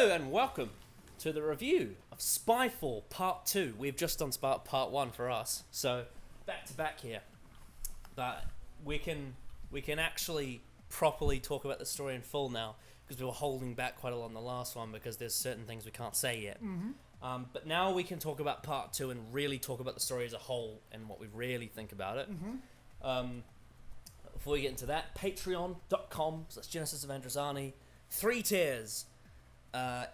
Hello and welcome to the review of Spyfall Part 2. We've just done Part 1 for us, so back to back here. But we can actually properly talk about the story in full now, because we were holding back quite a lot on the last one because there's certain things we can't say yet. Mm-hmm. But now we can talk about Part 2 and really talk about the story as a whole and what we really think about it. Mm-hmm. Before we get into that, patreon.com/Genesis of Androzani. 3 tiers.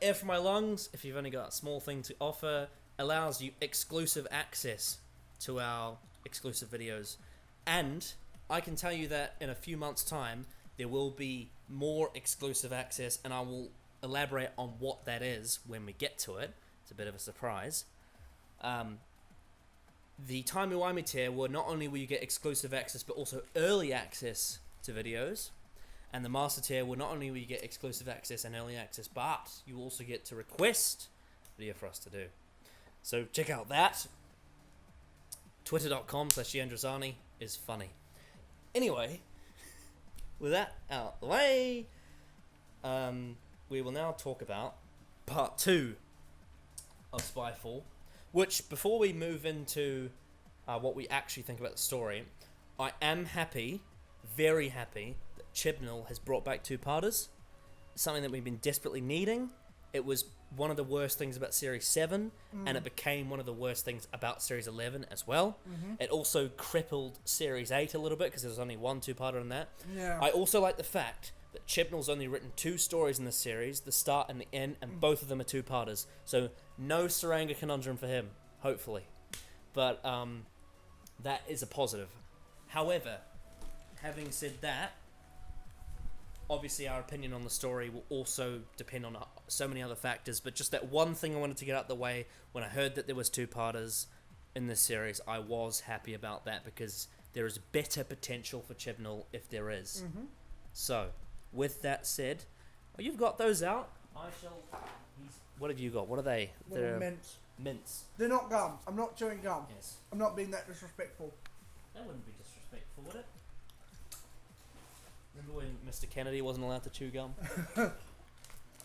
Air for My Lungs, if you've only got a small thing to offer, allows you exclusive access to our exclusive videos. And I can tell you that in a few months' time, there will be more exclusive access, and I will elaborate on what that is when we get to it. It's a bit of a surprise. The Timey Wimey tier, where not only will you get exclusive access, but also early access to videos. And the Master tier, will not only will you get exclusive access and early access, but you also get to request a video for us to do. So check out that. Twitter.com/Androzani is funny. Anyway, with that out the way, we will now talk about Part 2 of Spyfall. Which, before we move into what we actually think about the story, I am happy, very happy, that Chibnall has brought back 2-parters. Something that we've been desperately needing. It was one of the worst things about Series 7, and it became one of the worst things about Series 11 as well. Mm-hmm. It also crippled Series 8 a little bit, because there was only one 2-parter in that. Yeah. I also like the fact that Chibnall's only written 2 stories in this series, the start and the end, and both of them are 2-parters. So no Saranga conundrum for him, hopefully. But that is a positive. However, having said that, obviously our opinion on the story will also depend on so many other factors, but just that one thing I wanted to get out the way, when I heard that there was 2-parters in this series, I was happy about that, because there is better potential for Chibnall if there is. Mm-hmm. So, with that said, you've got those out. What have you got? What are they? Little mints. Mints. They're not gum. I'm not chewing gum. Yes. I'm not being that disrespectful. That wouldn't be disrespectful, would it? Remember when Mr. Kennedy wasn't allowed to chew gum?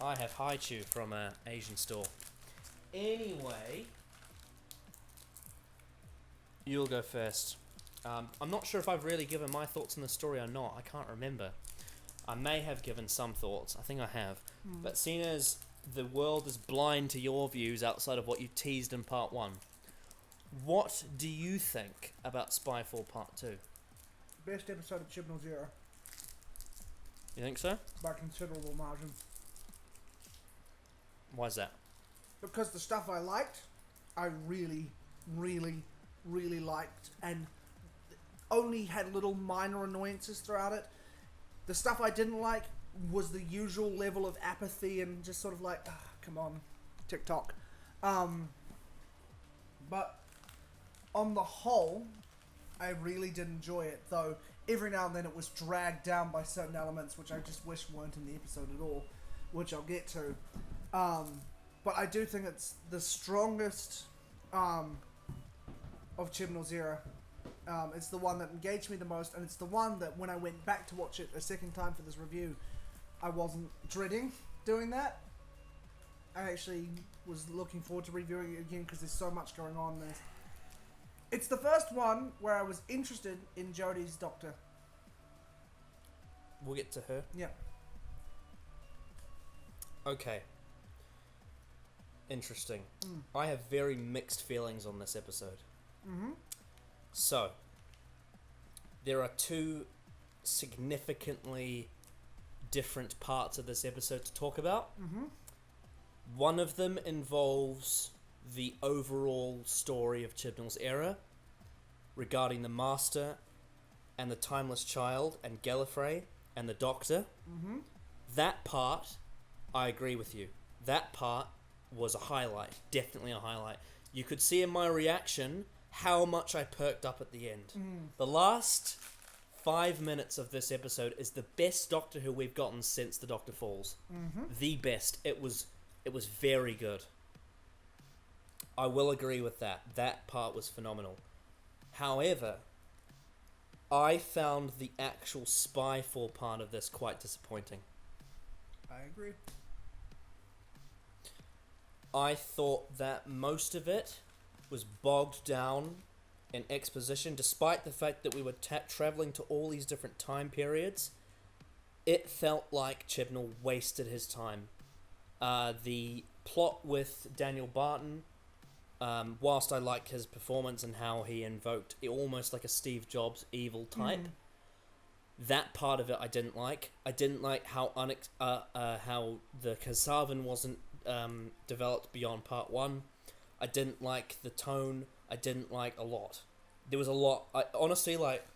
I have high chew from an Asian store. Anyway, you'll go first. I'm not sure if I've really given my thoughts on the story or not. I can't remember. I may have given some thoughts. I think I have. But seeing as the world is blind to your views outside of what you teased in Part 1, what do you think about Spyfall Part 2? Best episode of Chibnall's era. You think so? By considerable margin. Why is that? Because the stuff I liked, I really, really, really liked, and only had little minor annoyances throughout it. The stuff I didn't like was the usual level of apathy and just sort of like, come on, TikTok. But on the whole, I really did enjoy it, though every now and then it was dragged down by certain elements which I just wish weren't in the episode at all, which I'll get to. But I do think it's the strongest of Chibnall's era. It's the one that engaged me the most, and it's the one that when I went back to watch it a second time for this review, I wasn't dreading doing that. I actually was looking forward to reviewing it again because there's so much going on there. It's the first one where I was interested in Jodie's doctor. We'll get to her. Yeah. Okay. Interesting. I have very mixed feelings on this episode. Mm-hmm. So, there are 2 significantly different parts of this episode to talk about. Mm-hmm. One of them involves the overall story of Chibnall's era regarding the Master and the Timeless Child and Gallifrey and the Doctor. Mm-hmm. That part, I agree with you. That part was a highlight. Definitely a highlight. You could see in my reaction how much I perked up at the end. The last 5 minutes of this episode is the best Doctor Who we've gotten since the Doctor Falls. The best. It was very good. I will agree with that. That part was phenomenal. However, I found the actual Spyfall part of this quite disappointing. I agree. I thought that most of it was bogged down in exposition, despite the fact that we were traveling to all these different time periods. It felt like Chibnall wasted his time. The plot with Daniel Barton, whilst I liked his performance and how he invoked almost like a Steve Jobs evil type, that part of it I didn't like. I didn't like how how the Kasavan wasn't developed beyond part 1. I didn't like the tone. I didn't like a lot. There was a lot. I honestly, like,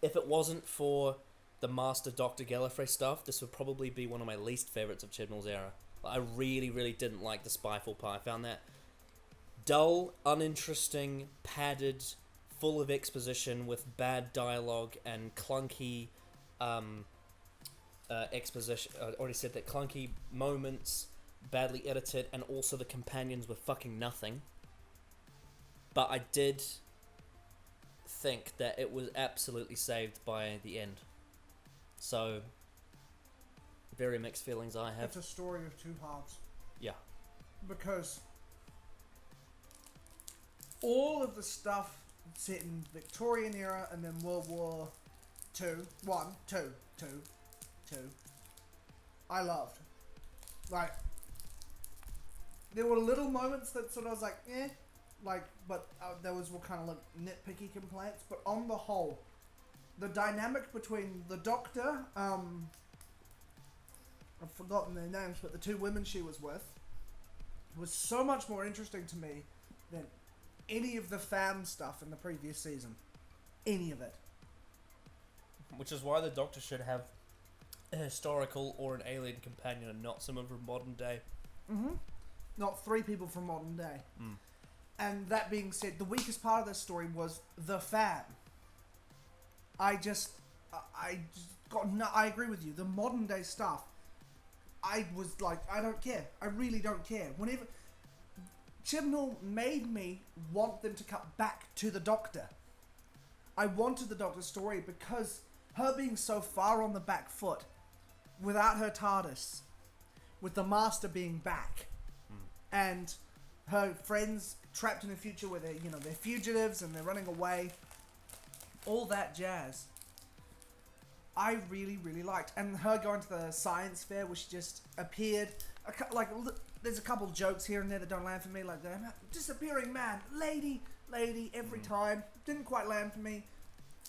if it wasn't for the Master Dr. Gallifrey stuff, this would probably be one of my least favourites of Chibnall's era. I really, really didn't like the Spyfall part. I found that dull, uninteresting, padded, full of exposition with bad dialogue and clunky exposition. I already said that, clunky moments, badly edited, and also the companions were fucking nothing. But I did think that it was absolutely saved by the end. So, very mixed feelings I have. It's a story of two halves. Yeah. Because all of the stuff set in Victorian era and then World War Two, I loved. Like, there were little moments that sort of was like, eh, like, but those were kind of like nitpicky complaints. But on the whole, the dynamic between the Doctor, I've forgotten their names, but the two women she was with, was so much more interesting to me than any of the fam stuff in the previous season. Any of it. Which is why the Doctor should have a historical or an alien companion and not someone from modern day. Mm-hmm. Not 3 people from modern day. And that being said, the weakest part of this story was the fam. I agree with you. The modern day stuff, I was like, I don't care. I really don't care. Whenever Chibnall made me want them to cut back to the Doctor. I wanted the Doctor's story because her being so far on the back foot, without her TARDIS, with the Master being back, and her friends trapped in a future where they're fugitives and they're running away, all that jazz, I really, really liked. And her going to the science fair where she just appeared, there's a couple jokes here and there that don't land for me, like the disappearing man, lady, every time. Didn't quite land for me.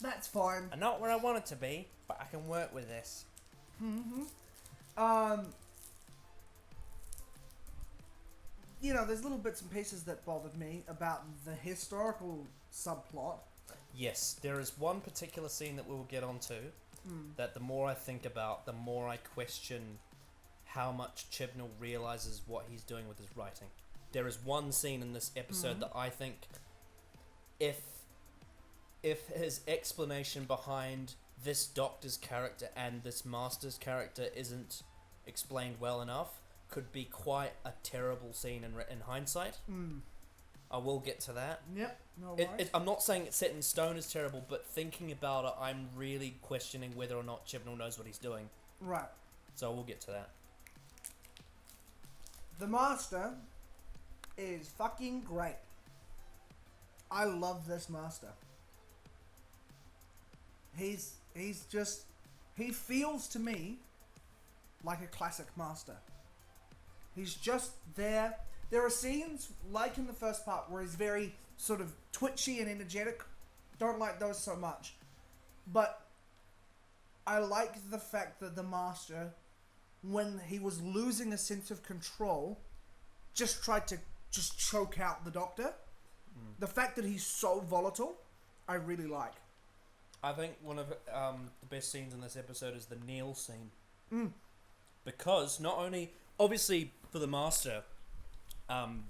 That's fine. I'm not where I want it to be, but I can work with this. There's little bits and pieces that bothered me about the historical subplot. Yes, there is one particular scene that we will get onto that the more I think about, the more I question how much Chibnall realizes what he's doing with his writing. There is one scene in this episode that I think if his explanation behind this Doctor's character and this Master's character isn't explained well enough, could be quite a terrible scene in hindsight. I will get to that. Yep, no worries. I'm not saying it's set in stone is terrible, but thinking about it, I'm really questioning whether or not Chibnall knows what he's doing. Right. So we'll get to that. The Master is fucking great. I love this Master. He feels to me like a classic Master. He's just there. There are scenes, like in the first part, where he's very sort of twitchy and energetic. Don't like those so much. But I like the fact that the Master, when he was losing a sense of control, just tried to just choke out the Doctor. The fact that he's so volatile, I really like. I think one of the best scenes in this episode is the Neil scene. Because not only, obviously for the Master,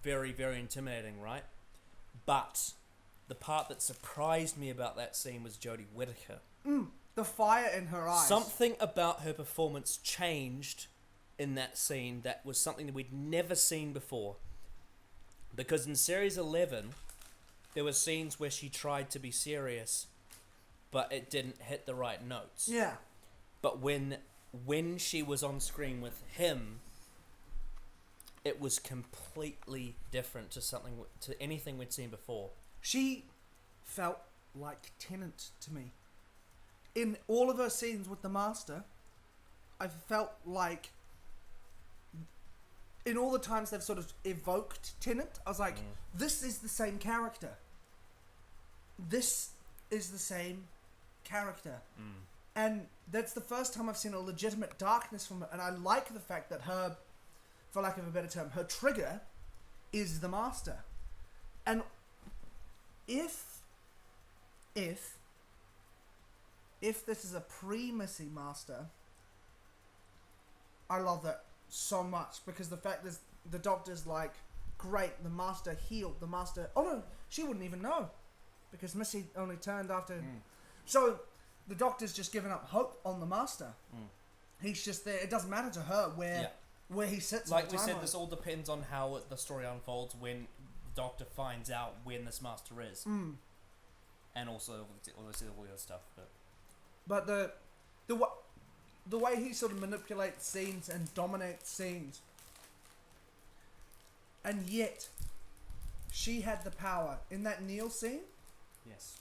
very, very intimidating, right? But the part that surprised me about that scene was Jodie Whittaker. The fire in her eyes. Something about her performance changed in that scene that was something that we'd never seen before. Because in Series 11, there were scenes where she tried to be serious, but it didn't hit the right notes. Yeah. But when she was on screen with him, it was completely different to anything we'd seen before. She felt like Tennant to me. In all of her scenes with the Master, I felt like, in all the times they've sort of evoked Tennant, I was like, this is the same character. This is the same character. And that's the first time I've seen a legitimate darkness from it. And I like the fact that her, for lack of a better term, her trigger is the Master. And if this is a pre-Missy Master, I love that so much, because the fact is the Doctor's like, great, the Master healed, the Master, oh no, she wouldn't even know, because Missy only turned after, so the Doctor's just given up hope on the Master. He's just there, it doesn't matter to her where he sits. Like we said, this all depends on how the story unfolds when the Doctor finds out when this Master is. And also all the other stuff, but the way he sort of manipulates scenes and dominates scenes, and yet she had the power in that Neil scene. Yes.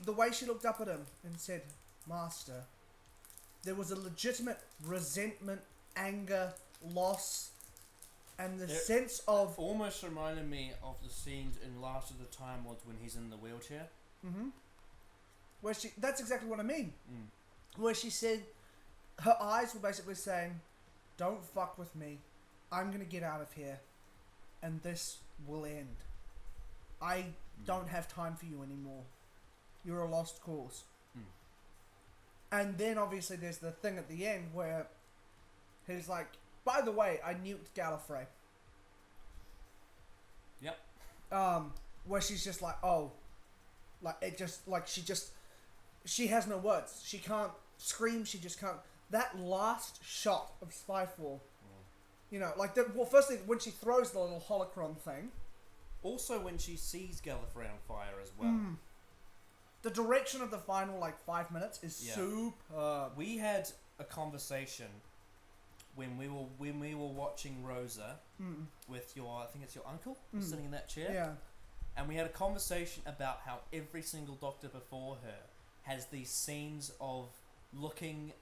The way she looked up at him and said, "Master," there was a legitimate resentment, anger, loss, and the sense of almost reminded me of the scenes in Last of the Time Lords when he's in the wheelchair. Where that's exactly what I mean. Where she said, her eyes were basically saying, "Don't fuck with me. I'm gonna get out of here, and this will end. I don't have time for you anymore. You're a lost cause." And then obviously there's the thing at the end where he's like, "By the way, I nuked Gallifrey." Yep. Where she's just like, oh, like it just like she has no words. She can't scream. She just can't. That last shot of Spyfall, you know, like firstly when she throws the little holocron thing. Also when she sees Gallifrey on fire as well. The direction of the final 5 minutes is superb. We had a conversation when we were watching Rosa with I think it's your uncle sitting in that chair. Yeah. And we had a conversation about how every single Doctor before her has these scenes of looking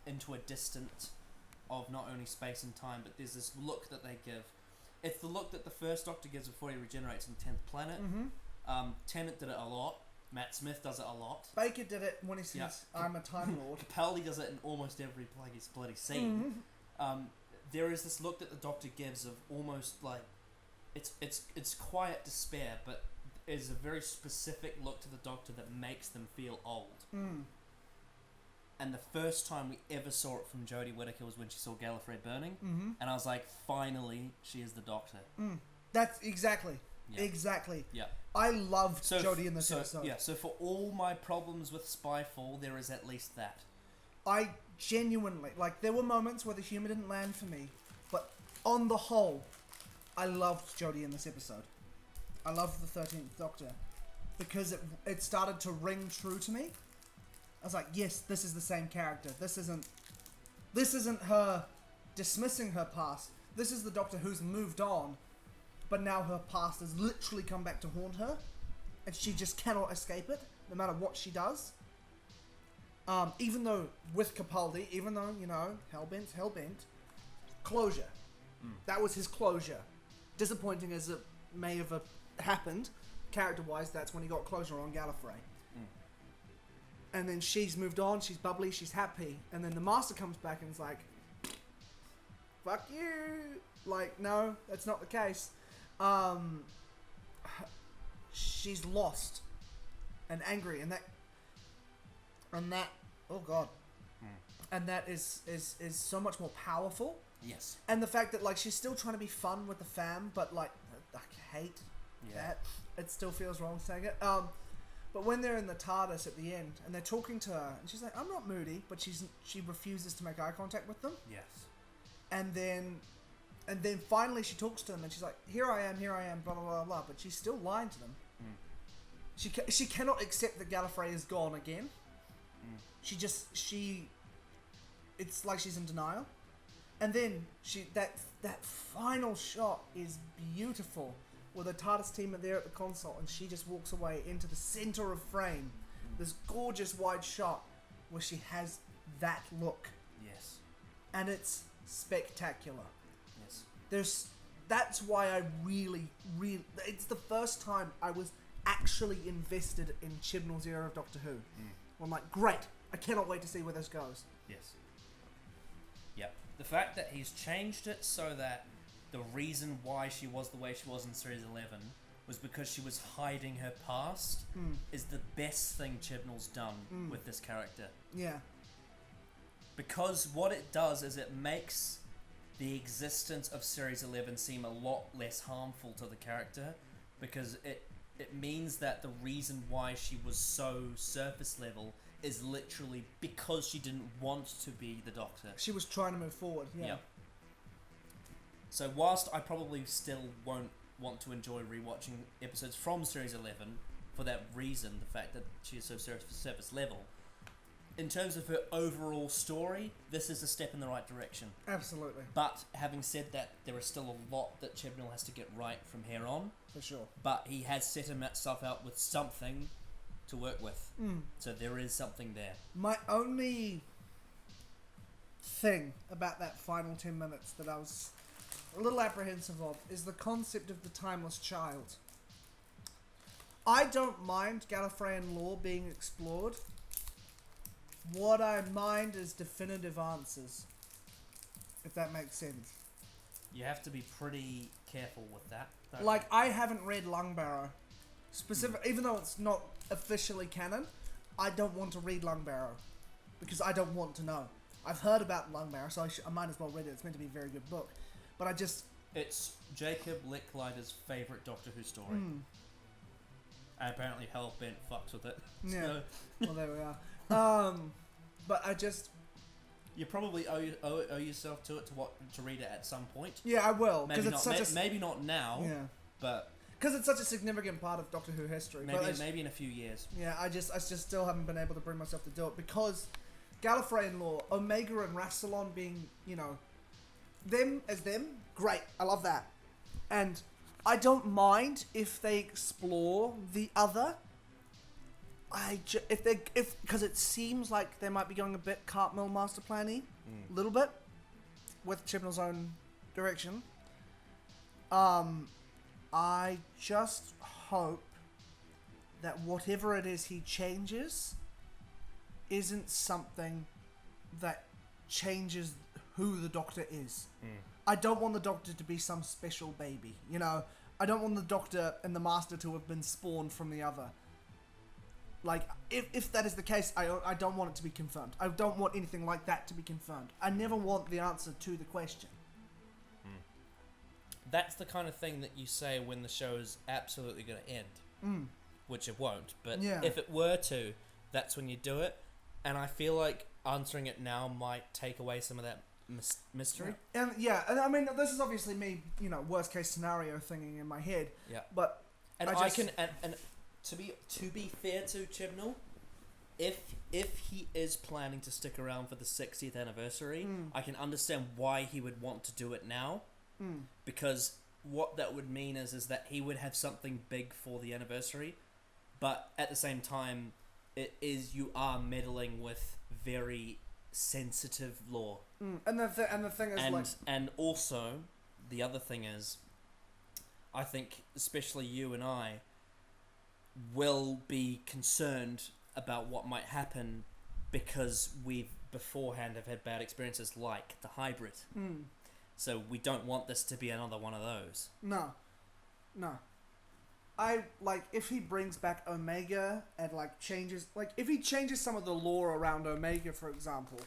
into a distance of not only space and time, but there's this look that they give. It's the look that the first Doctor gives before he regenerates in 10th Planet. Tennant did it a lot. Matt Smith does it a lot. Baker did it when he says, "I'm a Time Lord." Capaldi does it in almost every bloody scene. There is this look that the Doctor gives of almost like it's quiet despair, but is a very specific look to the Doctor that makes them feel old. And the first time we ever saw it from Jodie Whittaker was when she saw Gallifrey burning, and I was like, finally, she is the Doctor. That's exactly. Yeah. I loved Jodie in this episode. Yeah, so for all my problems with Spyfall, there is at least that. I genuinely, there were moments where the humour didn't land for me, but on the whole, I loved Jodie in this episode. I loved the 13th Doctor, because it started to ring true to me. I was like, yes, this is the same character. This isn't her dismissing her past. This is the Doctor who's moved on, but now her past has literally come back to haunt her, and she just cannot escape it, no matter what she does. Even though, with Capaldi, hellbent, closure. That was his closure. Disappointing as it may have happened, character-wise, that's when he got closure on Gallifrey. And then she's moved on, she's bubbly, she's happy. And then the Master comes back and is like, fuck you. No, that's not the case. She's lost and angry, and that oh god. And that is so much more powerful. Yes. And the fact that she's still trying to be fun with the fam, but I hate that. It still feels wrong saying it. But when they're in the TARDIS at the end and they're talking to her, and she's like, "I'm not moody," but she refuses to make eye contact with them. Yes. And then finally she talks to them and she's like, here I am, blah blah blah blah. But she's still lying to them. She cannot accept that Gallifrey is gone again. It's like she's in denial. And then that final shot is beautiful, with the TARDIS team are there at the console, and she just walks away into the center of frame. This gorgeous wide shot where she has that look. Yes. And it's spectacular. Yes. That's why I really, it's the first time I was actually invested in Chibnall's era of Doctor Who. I'm like, great, I cannot wait to see where this goes. Yes. Yep. The fact that he's changed it so that the reason why she was the way she was in Series 11 was because she was hiding her past is the best thing Chibnall's done with this character. Yeah. Because what it does is it makes the existence of Series 11 seem a lot less harmful to the character, because it means that the reason why she was so surface level is literally because she didn't want to be the Doctor. She was trying to move forward, yeah. Yep. So whilst I probably still won't want to enjoy rewatching episodes from Series 11 for that reason, the fact that she is so surface level, in terms of her overall story, this is a step in the right direction. Absolutely. But having said that, there is still a lot that Chibnall has to get right from here on. For sure. But he has set himself out with something to work with. So there is something there. My only thing about that final 10 minutes that I was a little apprehensive of is the concept of the timeless child. I don't mind Gallifreyan lore being explored. What I mind is definitive answers, if that makes sense. You have to be pretty careful with that. Like, I haven't read Lungbarrow. Even though it's not officially canon, I don't want to read Lungbarrow. Because I don't want to know. I've heard about Lungbarrow, so I might as well read it. It's meant to be a very good book. But I just... It's Jacob Licklider's favourite Doctor Who story. And apparently Hellbent fucks with it. Yeah. So. Well, there we are. But I just... You probably owe yourself to it to read it at some point. Yeah, I will. Maybe not now. Yeah. But... Because it's such a significant part of Doctor Who history. Maybe in a few years. Yeah, I just still haven't been able to bring myself to do it. Because Gallifreyan lore, Omega and Rassilon being, them as them, great. I love that. And I don't mind if they explore the other. Because it seems like they might be going a bit Cartmill master plan-y, a little bit, with Chibnall's own direction. I just hope that whatever it is he changes isn't something that changes who the Doctor is. I don't want the Doctor to be some special baby, I don't want the Doctor and the Master to have been spawned from the other. Like, if that is the case, I don't want it to be confirmed. I don't want anything like that to be confirmed. I never want the answer to the question. That's the kind of thing that you say when the show is absolutely going to end. Which it won't. But if it were to, that's when you do it. And I feel like answering it now might take away some of that mystery. And I mean, this is obviously me, worst case scenario thinking in my head. Yeah. But and to be fair to Chibnall, if he is planning to stick around for the 60th anniversary, I can understand why he would want to do it now. Because what that would mean is that he would have something big for the anniversary, but at the same time, you are meddling with very sensitive lore. And the thing is, and also the other thing is, I think especially you and I will be concerned about what might happen because we beforehand have had bad experiences like the hybrid. So we don't want this to be another one of those. No. If he brings back Omega and changes, if he changes some of the lore around Omega, for example,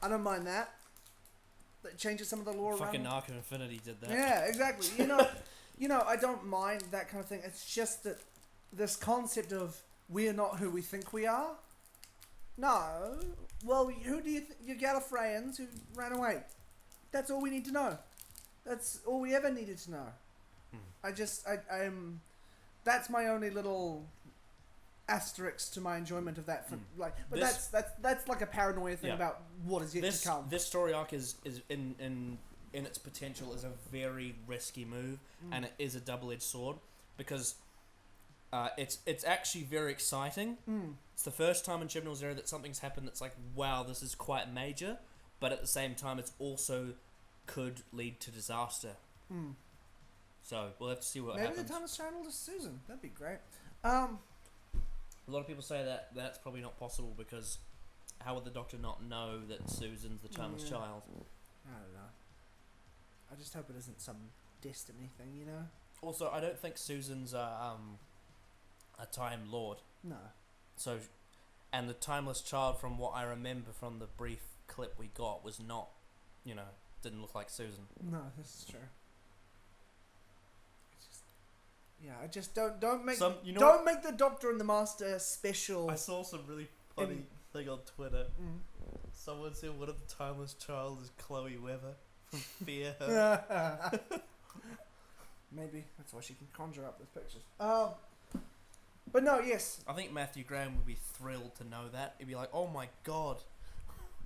I don't mind that. That changes some of the lore Fucking around. Arc of Infinity did that. Yeah, exactly. I don't mind that kind of thing. It's just that this concept of we're not who we think we are. No. Well, who do you think? You're Gallifreyans who ran away. That's all we need to know. That's all we ever needed to know. I'm. That's my only little asterisks to my enjoyment of that. But This- that's like a paranoia thing Yeah. about what is yet to come. This story arc is in its potential is a very risky move, and it is a double-edged sword because it's actually very exciting. It's the first time in Chibnall's era that something's happened that's like, wow, this is quite major, but at the same time, it's also could lead to disaster. So we'll have to see what happens. Maybe the Thomas Channel to Susan. That'd be great. A lot of people say that that's probably not possible because how would the Doctor not know that Susan's the Timeless Child? I don't know. I just hope it isn't some destiny thing, you know? Also, I don't think Susan's a Time Lord. No. So, and the Timeless Child, from what I remember from the brief clip we got, was not, didn't look like Susan. No, this is true. I just don't make don't make the Doctor and the Master special. I saw some really funny thing on Twitter. Someone said one of the Timeless Child is Chloe Weber from Fear Her. Maybe that's why she can conjure up those pictures. But no, yes. I think Matthew Graham would be thrilled to know that. He'd be like, "Oh my god,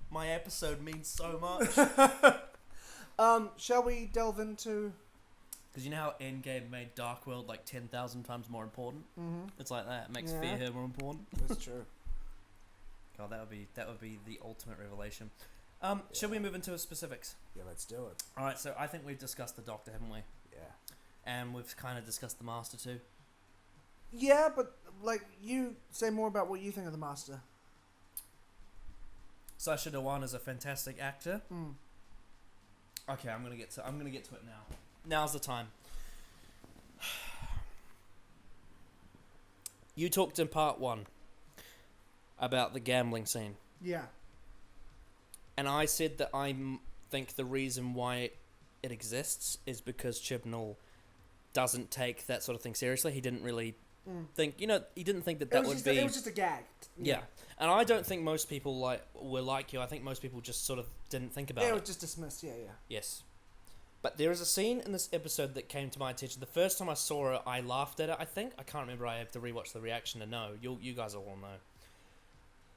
my episode means so much." Shall we delve into? Because you know how Endgame made Dark World like 10,000 times more important. It's like that. It makes Fear Her more important. That's true. God, that would be the ultimate revelation. Shall we move into specifics? Yeah, let's do it. All right. So I think we've discussed the Doctor, haven't we? Yeah. And we've kind of discussed the Master too. Yeah, but you say more about what you think of the Master. Sacha Dhawan is a fantastic actor. Okay, I'm gonna get to it now. Now's the time. You talked in part 1 about the gambling scene. Yeah. And I said that think the reason why it exists is because Chibnall doesn't take that sort of thing seriously. He didn't really think, he didn't think that would be... It was just a gag. Yeah. And I don't think most people were like you. I think most people just sort of didn't think about it. Yeah, it was just dismissed. Yeah. Yes. But there is a scene in this episode that came to my attention. The first time I saw it, I laughed at it, I think. I can't remember. I have to rewatch the reaction to know. You guys all know.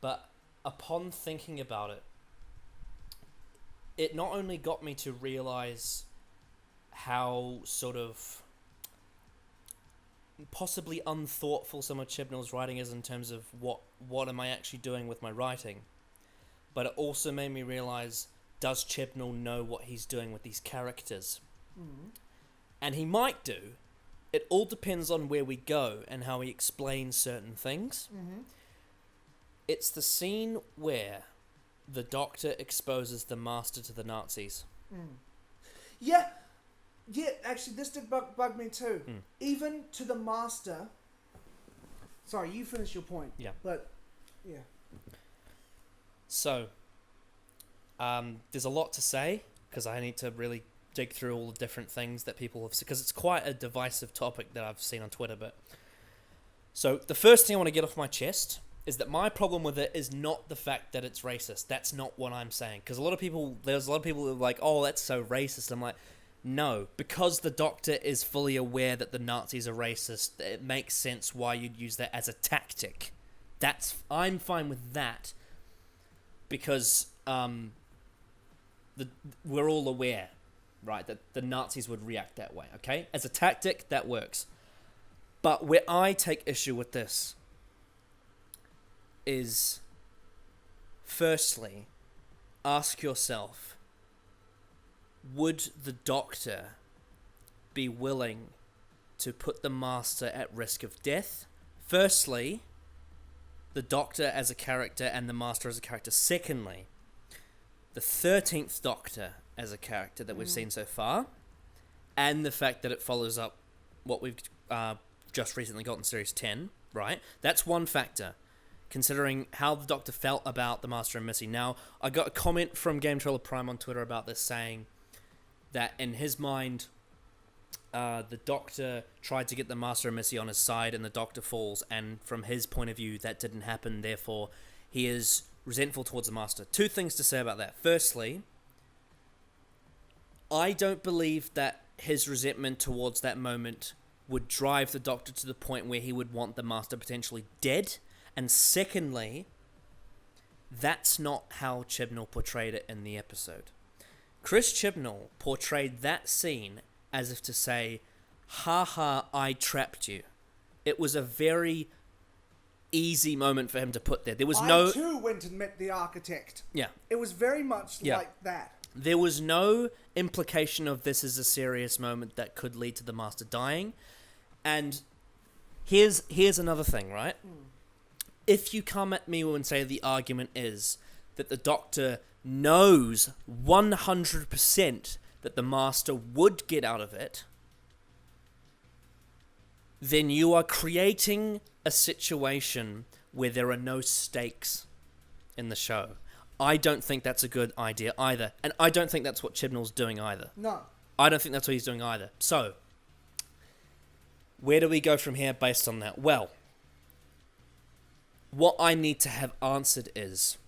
But upon thinking about it, it not only got me to realise how sort of possibly unthoughtful some of Chibnall's writing is in terms of what am I actually doing with my writing, but it also made me realise, does Chibnall know what he's doing with these characters? And he might do. It all depends on where we go and how he explains certain things. It's the scene where the Doctor exposes the Master to the Nazis. Yeah, actually, this did bug me too. Even to the Master... Sorry, you finish your point. Yeah. But, yeah. So, there's a lot to say, because I need to really dig through all the different things that people have said, because it's quite a divisive topic that I've seen on Twitter. But so, the first thing I want to get off my chest is that my problem with it is not the fact that it's racist. That's not what I'm saying. Because there's a lot of people who are like, oh, that's so racist. I'm like, no, because the Doctor is fully aware that the Nazis are racist, it makes sense why you'd use that as a tactic. I'm fine with that, because we're all aware, right, that the Nazis would react that way, okay? As a tactic, that works. But where I take issue with this is, firstly, ask yourself, would the Doctor be willing to put the Master at risk of death? Firstly, the Doctor as a character and the Master as a character. Secondly, the 13th Doctor as a character that we've seen so far, and the fact that it follows up what we've just recently got in Series 10, right? That's one factor, considering how the Doctor felt about the Master and Missy. Now, I got a comment from Game Trailer Prime on Twitter about this, saying that in his mind, the Doctor tried to get the Master and Missy on his side, and the Doctor falls, and from his point of view, that didn't happen, therefore, he is resentful towards the Master. Two things to say about that. Firstly, I don't believe that his resentment towards that moment would drive the Doctor to the point where he would want the Master potentially dead. And secondly, that's not how Chibnall portrayed it in the episode. Chris Chibnall portrayed that scene as if to say, "Ha ha, I trapped you." It was a very easy moment for him to put there. There was no... I too went and met the architect. Yeah. It was very much Yeah. like that. There was no implication of this is a serious moment that could lead to the Master dying. And here's another thing, right? If you come at me and say the argument is that the Doctor knows 100% that the Master would get out of it, then you are creating a situation where there are no stakes in the show. I don't think that's a good idea either. And I don't think that's what Chibnall's doing either. No. I don't think that's what he's doing either. So, where do we go from here based on that? Well, what I need to have answered is,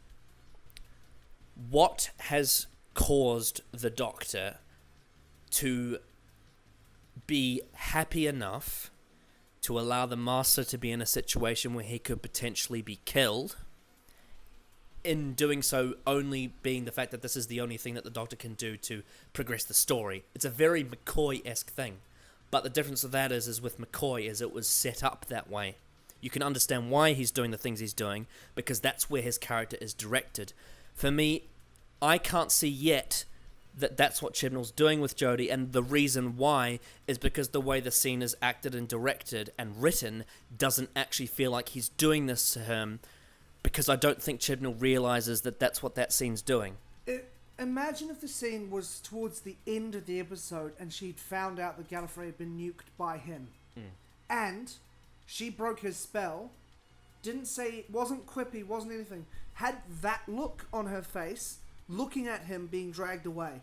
what has caused the Doctor to be happy enough to allow the Master to be in a situation where he could potentially be killed, in doing so only being the fact that this is the only thing that the Doctor can do to progress the story. It's a very McCoy-esque thing. But the difference of that is with McCoy is it was set up that way. You can understand why he's doing the things he's doing, because that's where his character is directed. For me, I can't see yet that that's what Chibnall's doing with Jodie, and the reason why is because the way the scene is acted and directed and written doesn't actually feel like he's doing this to him, because I don't think Chibnall realizes that that's what that scene's doing. Imagine if the scene was towards the end of the episode and she'd found out that Gallifrey had been nuked by him. And she broke his spell, didn't say, wasn't quippy, wasn't anything, had that look on her face, looking at him being dragged away,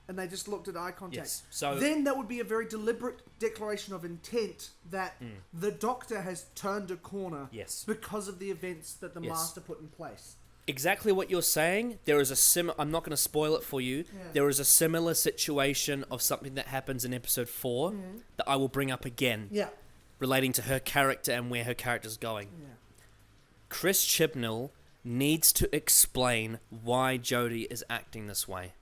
and they just looked at eye contact. Yes. So then that would be a very deliberate declaration of intent that the Doctor has turned a corner because of the events that the Master put in place. Exactly what you're saying. There is a I'm not going to spoil it for you. Yeah. There is a similar situation of something that happens in episode 4 that I will bring up again. Yeah. Relating to her character and where her character's going. Yeah. Chris Chibnall needs to explain why Jodie is acting this way.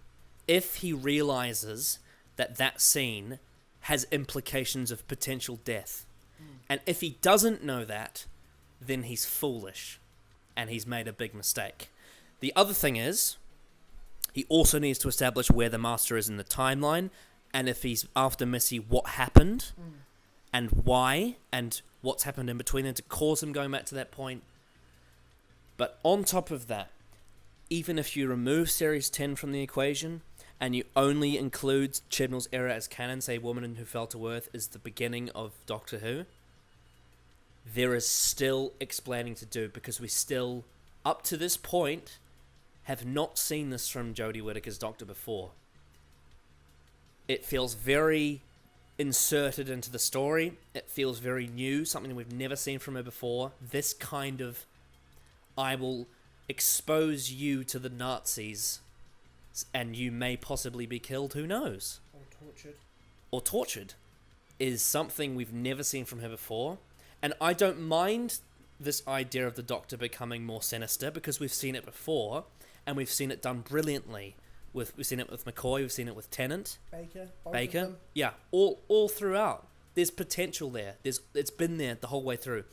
If he realizes that that scene has implications of potential death. And if he doesn't know that, then he's foolish. And he's made a big mistake. The other thing is, he also needs to establish where the Master is in the timeline, and if he's after Missy, what happened, and why, and what's happened in between them to cause him going back to that point. But on top of that, even if you remove Series 10 from the equation, and you only include Chibnall's era as canon, say Woman Who Fell to Earth is the beginning of Doctor Who, there is still explaining to do, because we still, up to this point, have not seen this from Jodie Whittaker's Doctor before. It feels very inserted into the story. It feels very new, something we've never seen from her before. This kind of, I will expose you to the Nazis, and you may possibly be killed, who knows? Or tortured. Is something we've never seen from her before. And I don't mind this idea of the Doctor becoming more sinister, because we've seen it before, and we've seen it done brilliantly. We've seen it with McCoy, we've seen it with Tennant. Baker. Yeah, all throughout. There's potential there. It's been there the whole way through.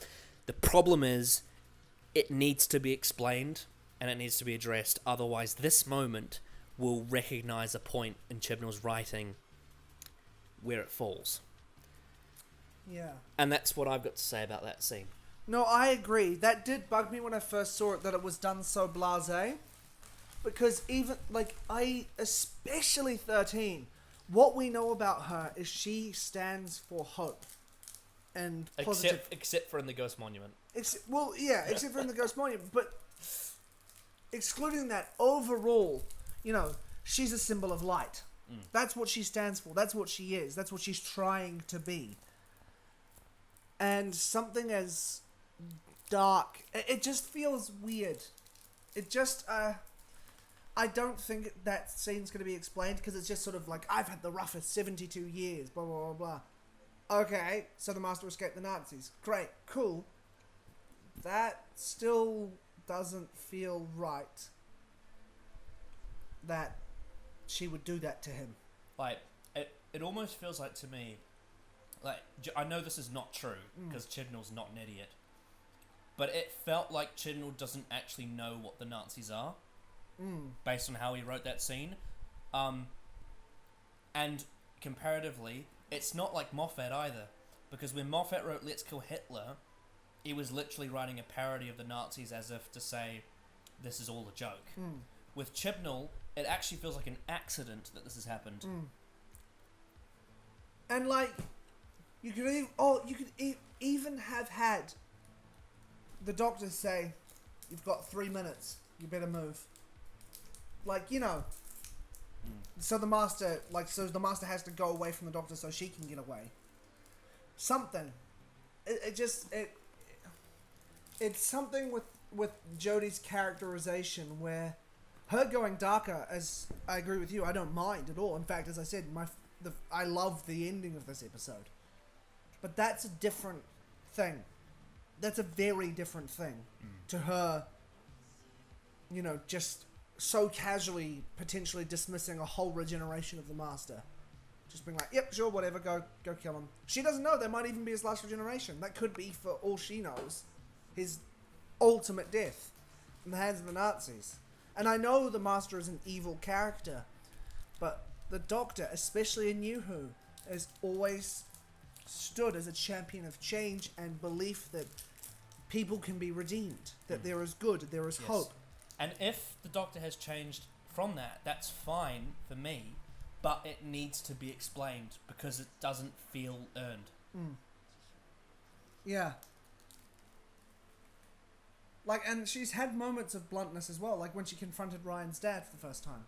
The problem is, it needs to be explained, and it needs to be addressed. Otherwise, this moment will recognise a point in Chibnall's writing where it falls. Yeah. And that's what I've got to say about that scene. No, I agree. That did bug me when I first saw it, that it was done so blasé. Because even, especially 13, what we know about her is she stands for hope. And positive. Except for in the Ghost Monument. Except for in the Ghost Monument. But excluding that, overall, she's a symbol of light. That's what she stands for. That's what she is. That's what she's trying to be. And something as dark, it just feels weird. It just, I don't think that scene's going to be explained, because it's just sort of like, I've had the roughest 72 years, blah, blah, blah, blah. Okay, so the Master escaped the Nazis. Great, cool. That still doesn't feel right. That she would do that to him. Like, it almost feels like to me, like, I know this is not true, because Chibnall's not an idiot, but it felt like Chibnall doesn't actually know what the Nazis are, based on how he wrote that scene. And comparatively, it's not like Moffat either, because when Moffat wrote Let's Kill Hitler, he was literally writing a parody of the Nazis as if to say, this is all a joke. With Chibnall, it actually feels like an accident that this has happened. And like, you could even have had the Doctor say, "You've got 3 minutes. You better move." Like, you know. So the Master, has to go away from the Doctor so she can get away. Something. It's something with Jodie's characterization where her going darker, as I agree with you, I don't mind at all. In fact, as I said, I love the ending of this episode. But that's a different thing. That's a very different thing to her, you know, just so casually potentially dismissing a whole regeneration of the Master. Just being like, yep, sure, whatever, go kill him. She doesn't know, that might even be his last regeneration. That could be, for all she knows, his ultimate death in the hands of the Nazis. And I know the Master is an evil character, but the Doctor, especially in New Who, has always stood as a champion of change and belief that people can be redeemed, that there is good, there is hope. And if the Doctor has changed from that, that's fine for me, but it needs to be explained because it doesn't feel earned. Yeah. Like, and she's had moments of bluntness as well, like when she confronted Ryan's dad for the first time.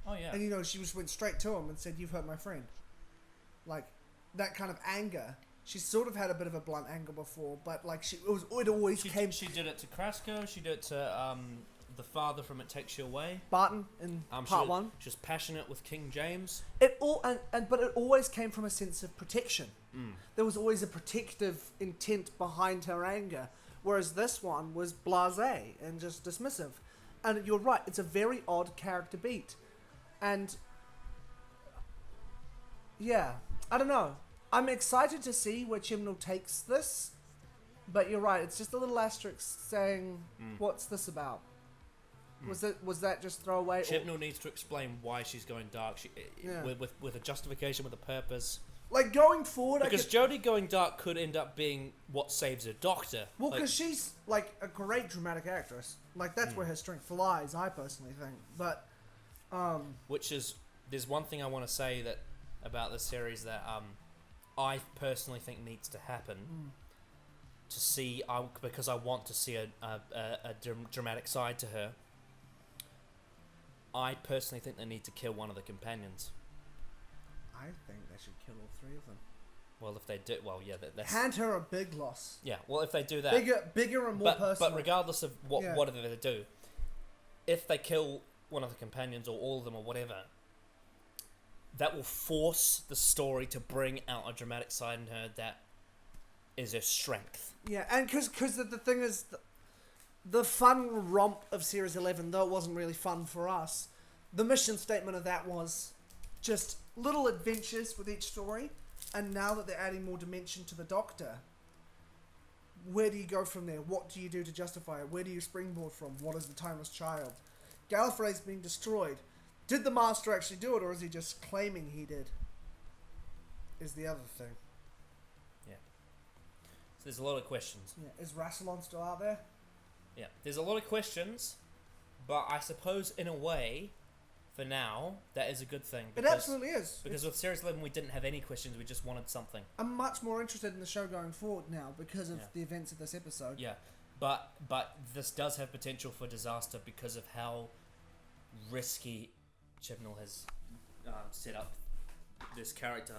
Oh, yeah. And, you know, she just went straight to him and said, "You've hurt my friend." Like, that kind of anger. She's sort of had a bit of a blunt anger before, but, like, she did it to Krasko, she did it to the father from It Takes You Away. Barton in part 1. She was passionate with King James. But it always came from a sense of protection. There was always a protective intent behind her anger, whereas this one was blasé and just dismissive. And you're right, it's a very odd character beat. And yeah, I don't know. I'm excited to see where Chibnall takes this, but you're right, it's just a little asterisk saying, what's this about? Was that just throwaway? Chibnall needs to explain why she's going dark. With a justification, with a purpose. Like, going forward, because Jodie going dark could end up being what saves her Doctor. Well, because she's like a great dramatic actress. Like, that's where her strength lies, I personally think. But there's one thing I want to say that about this series that I personally think needs to happen to see, because I want to see a dramatic side to her. I personally think they need to kill one of the companions. I think they should kill all 3 of them. Well, if they do, that's... Hand her a big loss. Yeah, well, if they do that... Bigger and more personal. But regardless of whatever they do, if they kill one of the companions or all of them or whatever, that will force the story to bring out a dramatic side in her that is her strength. Yeah, and because the thing is... The fun romp of Series 11, though it wasn't really fun for us, the mission statement of that was just little adventures with each story, and now that they're adding more dimension to the Doctor, where do you go from there? What do you do to justify it? Where do you springboard from? What is the Timeless Child? Gallifrey's being destroyed. Did the Master actually do it, or is he just claiming he did? Is the other thing. Yeah. So there's a lot of questions. Yeah. Is Rassilon still out there? Yeah, there's a lot of questions, but I suppose in a way, for now, that is a good thing. It absolutely is. Because with Series 11 we didn't have any questions, we just wanted something. I'm much more interested in the show going forward now because of the events of this episode. Yeah, but this does have potential for disaster because of how risky Chibnall has set up this character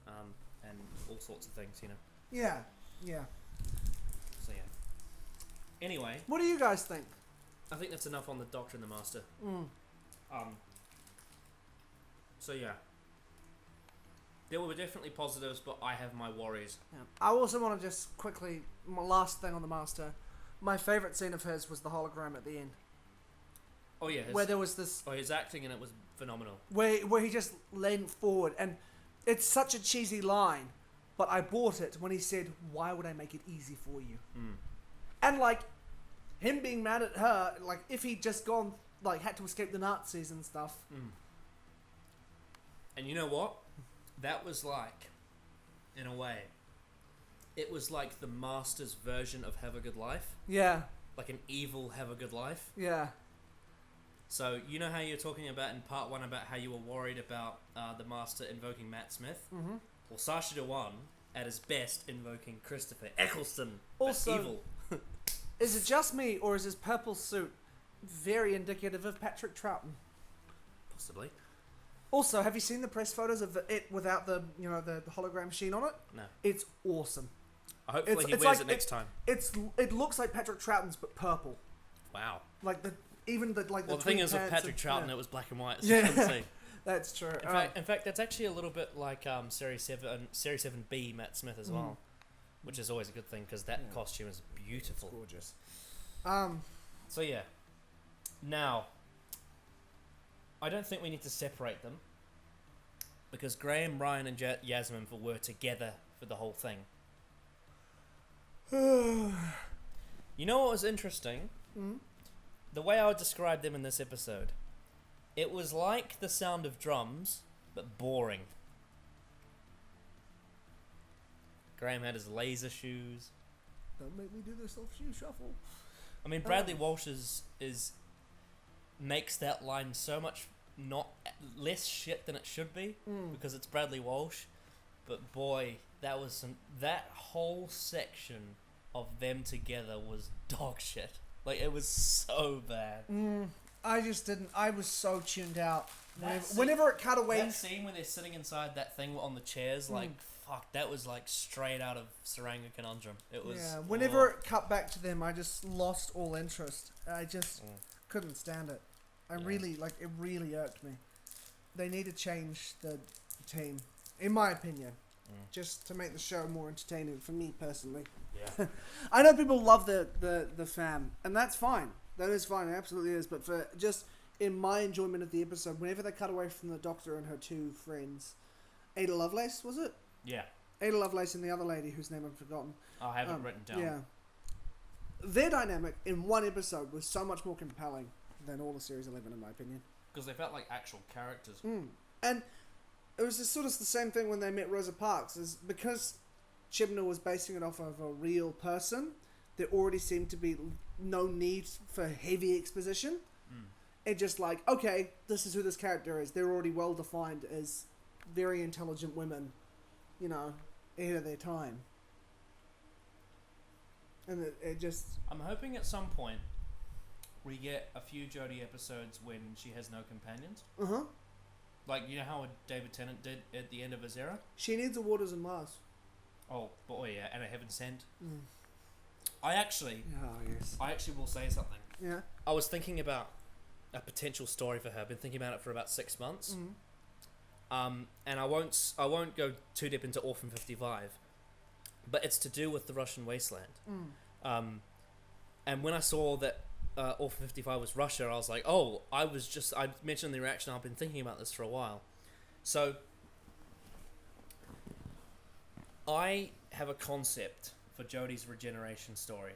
and all sorts of things, you know. Yeah. So yeah. Anyway, what do you guys think? I think that's enough on the Doctor and the Master. So yeah. There were definitely positives, but I have my worries. Yeah. I also want to just quickly, my last thing on the Master, my favourite scene of his was the hologram at the end. Oh yeah, Where there was this... his acting in it was phenomenal. Where he just leaned forward, and it's such a cheesy line, but I bought it when he said, "Why would I make it easy for you?" And like, him being mad at her, like if he'd just gone, like had to escape the Nazis and stuff. And you know what? That was like, in a way, it was like the Master's version of Have a Good Life. Yeah. Like an evil Have a Good Life. Yeah. So, you know how you're talking about in part 1 about how you were worried about the Master invoking Matt Smith? Mm-hmm. Well, Sacha Dhawan, at his best, invoking Christopher Eccleston. Also, evil. Is it just me, or is his purple suit very indicative of Patrick Troughton? Possibly. Also, have you seen the press photos of it without the the hologram sheen on it? No. It's awesome. Hopefully he wears it next time. It looks like Patrick Troughton's but purple. Wow. Like the the thing is with Patrick Troughton, it was black and white. So yeah, you couldn't see. That's true. In fact, that's actually a little bit like Series 7B Matt Smith as well, which is always a good thing because that costume is beautiful. It's gorgeous. So yeah. Now, I don't think we need to separate them because Graham, Ryan, and Yasmin were together for the whole thing. You know what was interesting? The way I would describe them in this episode, it was like the sound of drums, but boring. Graham had his laser shoes. Don't make me do the soft shoe shuffle. I mean, Bradley Walsh makes that line so much less shit than it should be because it's Bradley Walsh. But boy, that whole section of them together was dog shit. Like, it was so bad. I just didn't. I was so tuned out. That Whenever it cut away... That scene where they're sitting inside that thing on the chairs, like, fuck, that was like straight out of Saranga Conundrum. It was... Yeah, whenever it cut back to them, I just lost all interest. I just couldn't stand it. It really irked me. They need to change the team, in my opinion. Just to make the show more entertaining for me personally. Yeah. I know people love the fam, and that's fine. That is fine, it absolutely is. But for just in my enjoyment of the episode, whenever they cut away from the Doctor and her two friends, Ada Lovelace, was it? Yeah. Ada Lovelace and the other lady whose name I've forgotten. I haven't written down. Yeah. Their dynamic in one episode was so much more compelling than all of Series 11, in my opinion. Because they felt like actual characters. And it was just sort of the same thing when they met Rosa Parks, is because Chibnall was basing it off of a real person, there already seemed to be no need for heavy exposition. It just like, okay, this is who this character is. They're already well defined as very intelligent women, ahead of their time. And it just... I'm hoping at some point we get a few Jodie episodes when she has no companions. Like, you know how David Tennant did at the end of his era? She needs a Waters and Mars. Oh, boy, yeah, and a Heaven Sent. I actually will say something. Yeah. I was thinking about a potential story for her. I've been thinking about it for about 6 months. And I won't go too deep into Orphan 55, but it's to do with the Russian wasteland. And when I saw that Orphan 55 was Russia, I was like, I mentioned in the reaction, I've been thinking about this for a while. So I have a concept for Jodie's regeneration story.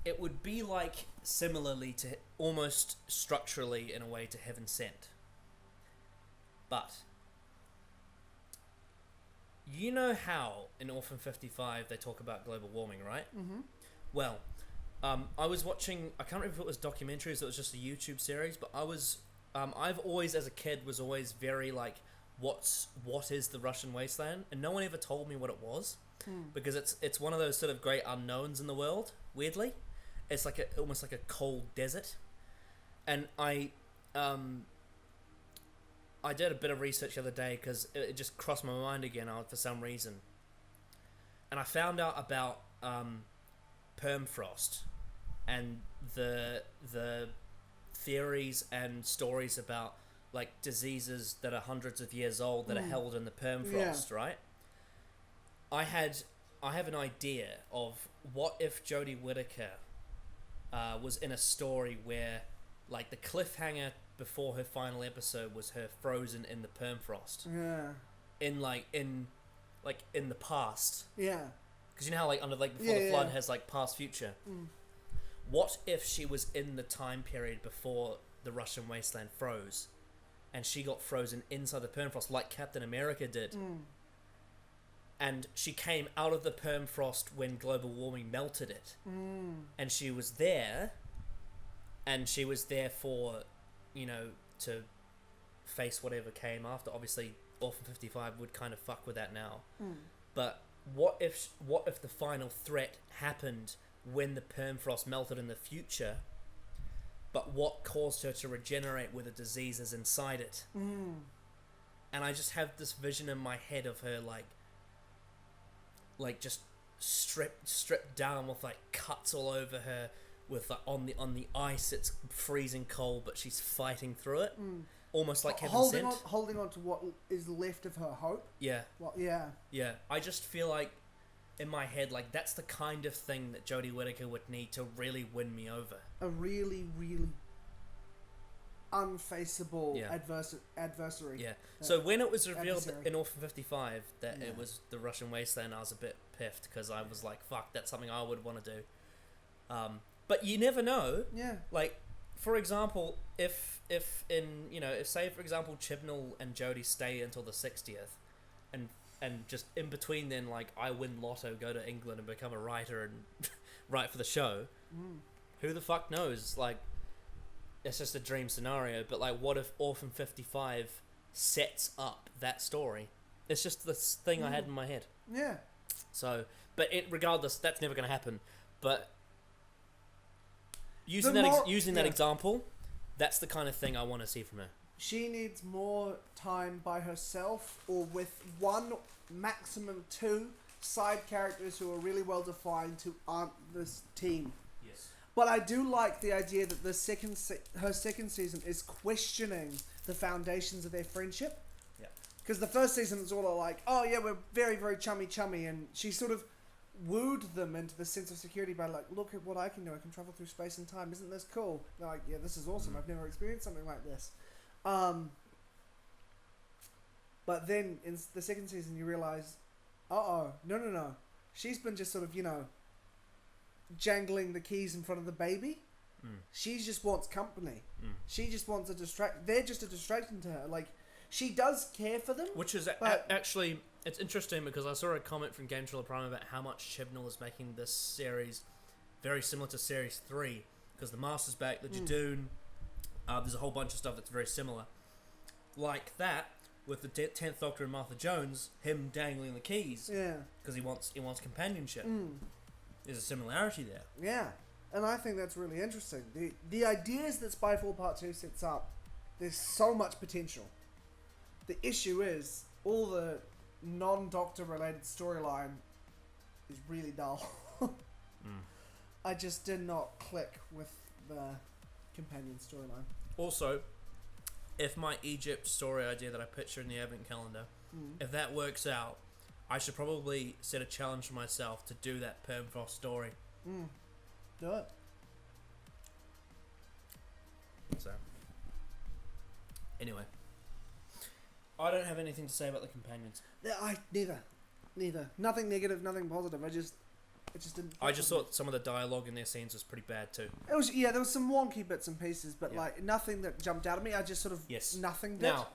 It would be like similarly to, almost structurally in a way, to Heaven Sent. But you know how in Orphan 55 they talk about global warming, right? Well, I was watching, I can't remember if it was documentaries or it was just a YouTube series, but I've always, as a kid, was always very like, what is the Russian wasteland? And no one ever told me what it was, because it's one of those sort of great unknowns in the world, weirdly. It's like almost like a cold desert. And I did a bit of research the other day because it just crossed my mind again for some reason. And I found out about permafrost and the theories and stories about like diseases that are hundreds of years old that are held in the permafrost, right? I have an idea of what if Jodie Whittaker was in a story where, like, the cliffhanger before her final episode was her frozen in the permafrost. Yeah. In the past. Yeah. Because you know how, like, under, like, before the flood has, like, past, future. What if she was in the time period before the Russian wasteland froze, and she got frozen inside the permafrost like Captain America did, and she came out of the permafrost when global warming melted it, and she was there for, you know, to face whatever came after. Obviously, Orphan 55 would kind of fuck with that now, but what if the final threat happened when the permafrost melted in the future, but what caused her to regenerate with the diseases inside it? And I just have this vision in my head of her like just stripped down with like cuts all over her, with like on the ice it's freezing cold, but she's fighting through it, almost like Heaven Sent. Holding on to what is left of her hope. Yeah. Yeah. I just feel like in my head, like, that's the kind of thing that Jodie Whittaker would need to really win me over. A really, really unfaceable adversary. Yeah. So when it was revealed in Orphan 55 that it was the Russian wasteland, I was a bit piffed, because I was like, fuck, that's something I would want to do. But you never know. Yeah. Like, for example, if say, for example, Chibnall and Jodie stay until the 60th, and just in between then, like, I win lotto, go to England and become a writer and write for the show. Who the fuck knows? Like, it's just a dream scenario, but, like, what if Orphan 55 sets up that story? It's just this thing I had in my head. Yeah. So, but regardless, that's never going to happen. But using that example, that's the kind of thing I want to see from her. She needs more time by herself, or with one, maximum two side characters who are really well defined, who aren't this team. Yes. But I do like the idea that her second season is questioning the foundations of their friendship. Yeah. Because the first season is all like, oh yeah, we're very, very chummy, and she sort of wooed them into the sense of security by like, look at what I can do. I can travel through space and time. Isn't this cool? They're like, yeah, this is awesome. I've never experienced something like this. But then in the second season you realise, no. She's been just sort of, jangling the keys in front of the baby. She just wants company. She just wants they're just a distraction to her. Like, she does care for them. Which is actually, it's interesting because I saw a comment from Game Trailer Prime about how much Chibnall is making this series very similar to Series 3. Because the Master's back, the Jadoon, there's a whole bunch of stuff that's very similar. Like that, with the 10th Doctor and Martha Jones, him dangling the keys. Yeah. Because he wants companionship. There's a similarity there. Yeah. And I think that's really interesting. The ideas that Spyfall Part 2 sets up, there's so much potential. The issue is, all the non-Doctor related storyline is really dull. I just did not click with the companion storyline. Also, if my Egypt story idea that I picture in the Advent calendar, if that works out, I should probably set a challenge for myself to do that Permafrost story. Do it. So, anyway, I don't have anything to say about the companions. Neither. Nothing negative, nothing positive. I just didn't. I just thought some of the dialogue in their scenes was pretty bad too. It was, there was some wonky bits and pieces, but like nothing that jumped out at me. I just sort of nothing did. Now,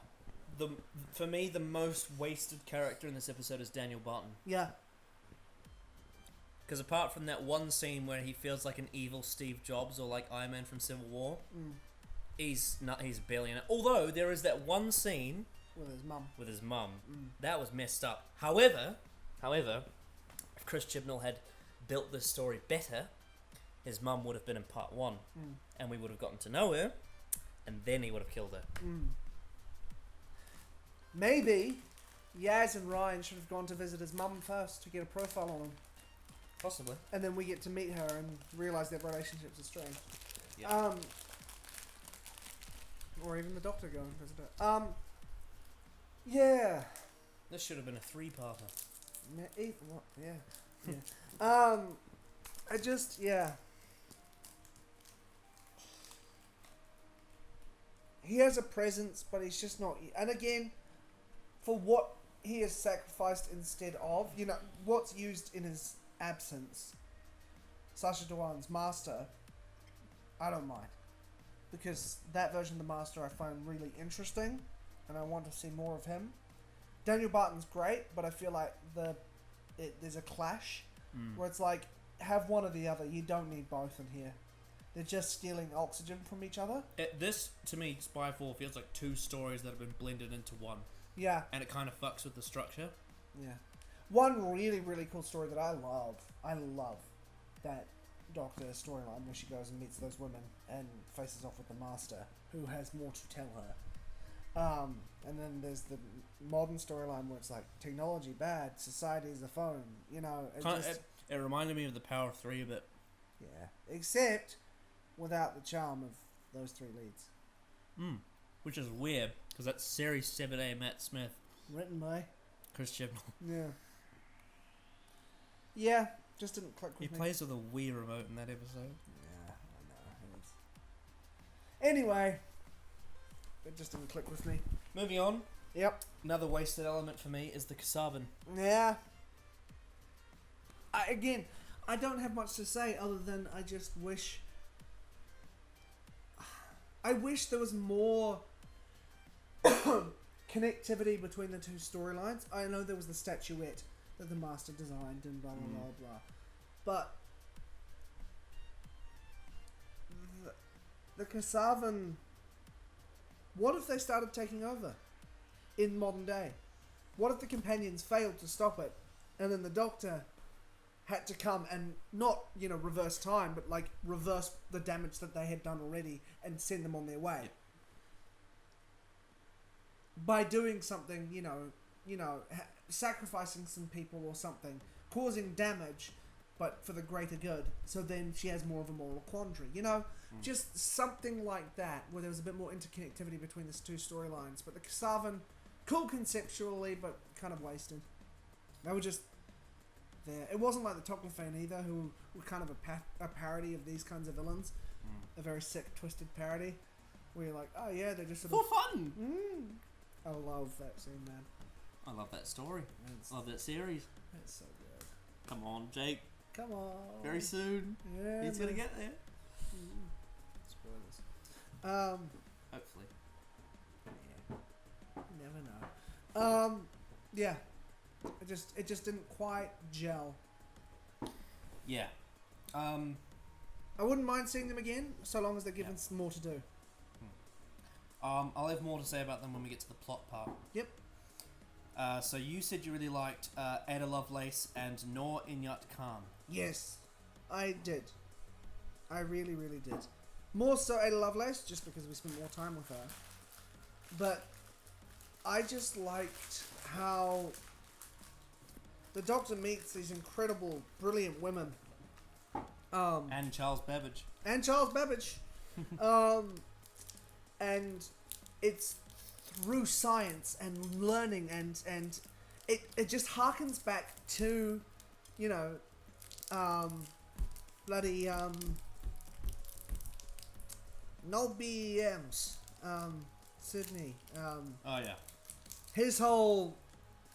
for me, the most wasted character in this episode is Daniel Barton. Yeah. Because apart from that one scene where he feels like an evil Steve Jobs or like Iron Man from Civil War, he's barely in it. Although there is that one scene with his mum. That was messed up. However, if Chris Chibnall had built this story better, his mum would have been in part 1, and we would have gotten to know her, and then he would have killed her. Maybe Yaz and Ryan should have gone to visit his mum first to get a profile on him. Possibly. And then we get to meet her and realise their relationships are strange. Yeah. Or even the Doctor going to visit her. Yeah. This should have been a 3-parter. Yeah. I just, yeah. He has a presence, but he's just not. And again, for what he is sacrificed instead of, what's used in his absence, Sacha Dhawan's Master, I don't mind. Because that version of the Master I find really interesting, and I want to see more of him. Daniel Barton's great, but I feel like there's a clash where it's like, have one or the other. You don't need both in here. They're just stealing oxygen from each other. This, to me, Spyfall feels like 2 stories that have been blended into one. Yeah. And it kind of fucks with the structure. Yeah. One really, really cool story that I love that Doctor storyline where she goes and meets those women and faces off with the Master, who has more to tell her. And then there's the modern storyline where it's like, technology bad, society is the phone, It reminded me of the Power of 3 a bit. Yeah. Except without the charm of those 3 leads. Which is weird, because that's Series 7A Matt Smith. Written by Chris Chibnall. Yeah. Yeah, just didn't click with He me. plays with a Wii remote in that episode. Yeah, I know. Anyway, it just didn't click with me. Moving on. Yep. Another wasted element for me is the Kasavan. Yeah. I don't have much to say other than I just wish... I wish there was more connectivity between the 2 storylines. I know there was the statuette that the Master designed and blah, blah, blah, blah. But... The Kasavan... What if they started taking over in modern day? What if the companions failed to stop it, and then the Doctor had to come and not, reverse time, but like reverse the damage that they had done already and send them on their way? Yep. By doing something, sacrificing some people or something, causing damage, but for the greater good. So then she has more of a moral quandary, Just something like that, where there was a bit more interconnectivity between these 2 storylines. But the Kasavan, cool conceptually, but kind of wasted. They were just there. It wasn't like the Toclafane either, who were kind of a parody of these kinds of villains. A very sick, twisted parody. Where you're like, oh yeah, they're just For fun! I love that scene, man. I love that story. Love that series. It's so good. Come on, Jake. Come on. Very soon. Yeah, He's gonna get there. Spoilers. Hopefully. Yeah. You never know. Yeah. It just didn't quite gel. Yeah. I wouldn't mind seeing them again, so long as they're given some more to do. I'll have more to say about them when we get to the plot part. Yep. So you said you really liked Ada Lovelace and Noor Inayat Khan. Yes, I did. I really, really did. More so Ada Lovelace, just because we spent more time with her. But I just liked how the Doctor meets these incredible, brilliant women. And Charles Babbage. And Charles Babbage. And it's through science and learning and it just harkens back to, bloody Noel B.M.'s Sydney. Oh yeah. His whole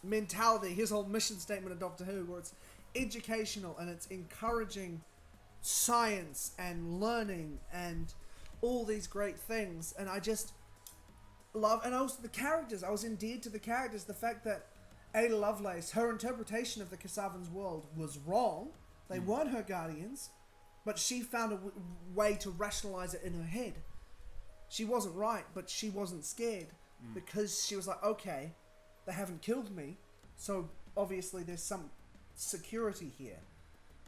mentality, his whole mission statement of Doctor Who, where it's educational and it's encouraging science and learning and all these great things. And I just love, and also the characters, I was endeared to the characters. The fact that Ada Lovelace, her interpretation of the Kasavan's world was wrong. They weren't her guardians, but she found a way to rationalize it in her head. She wasn't right, but she wasn't scared because she was like, okay, they haven't killed me, so obviously there's some security here.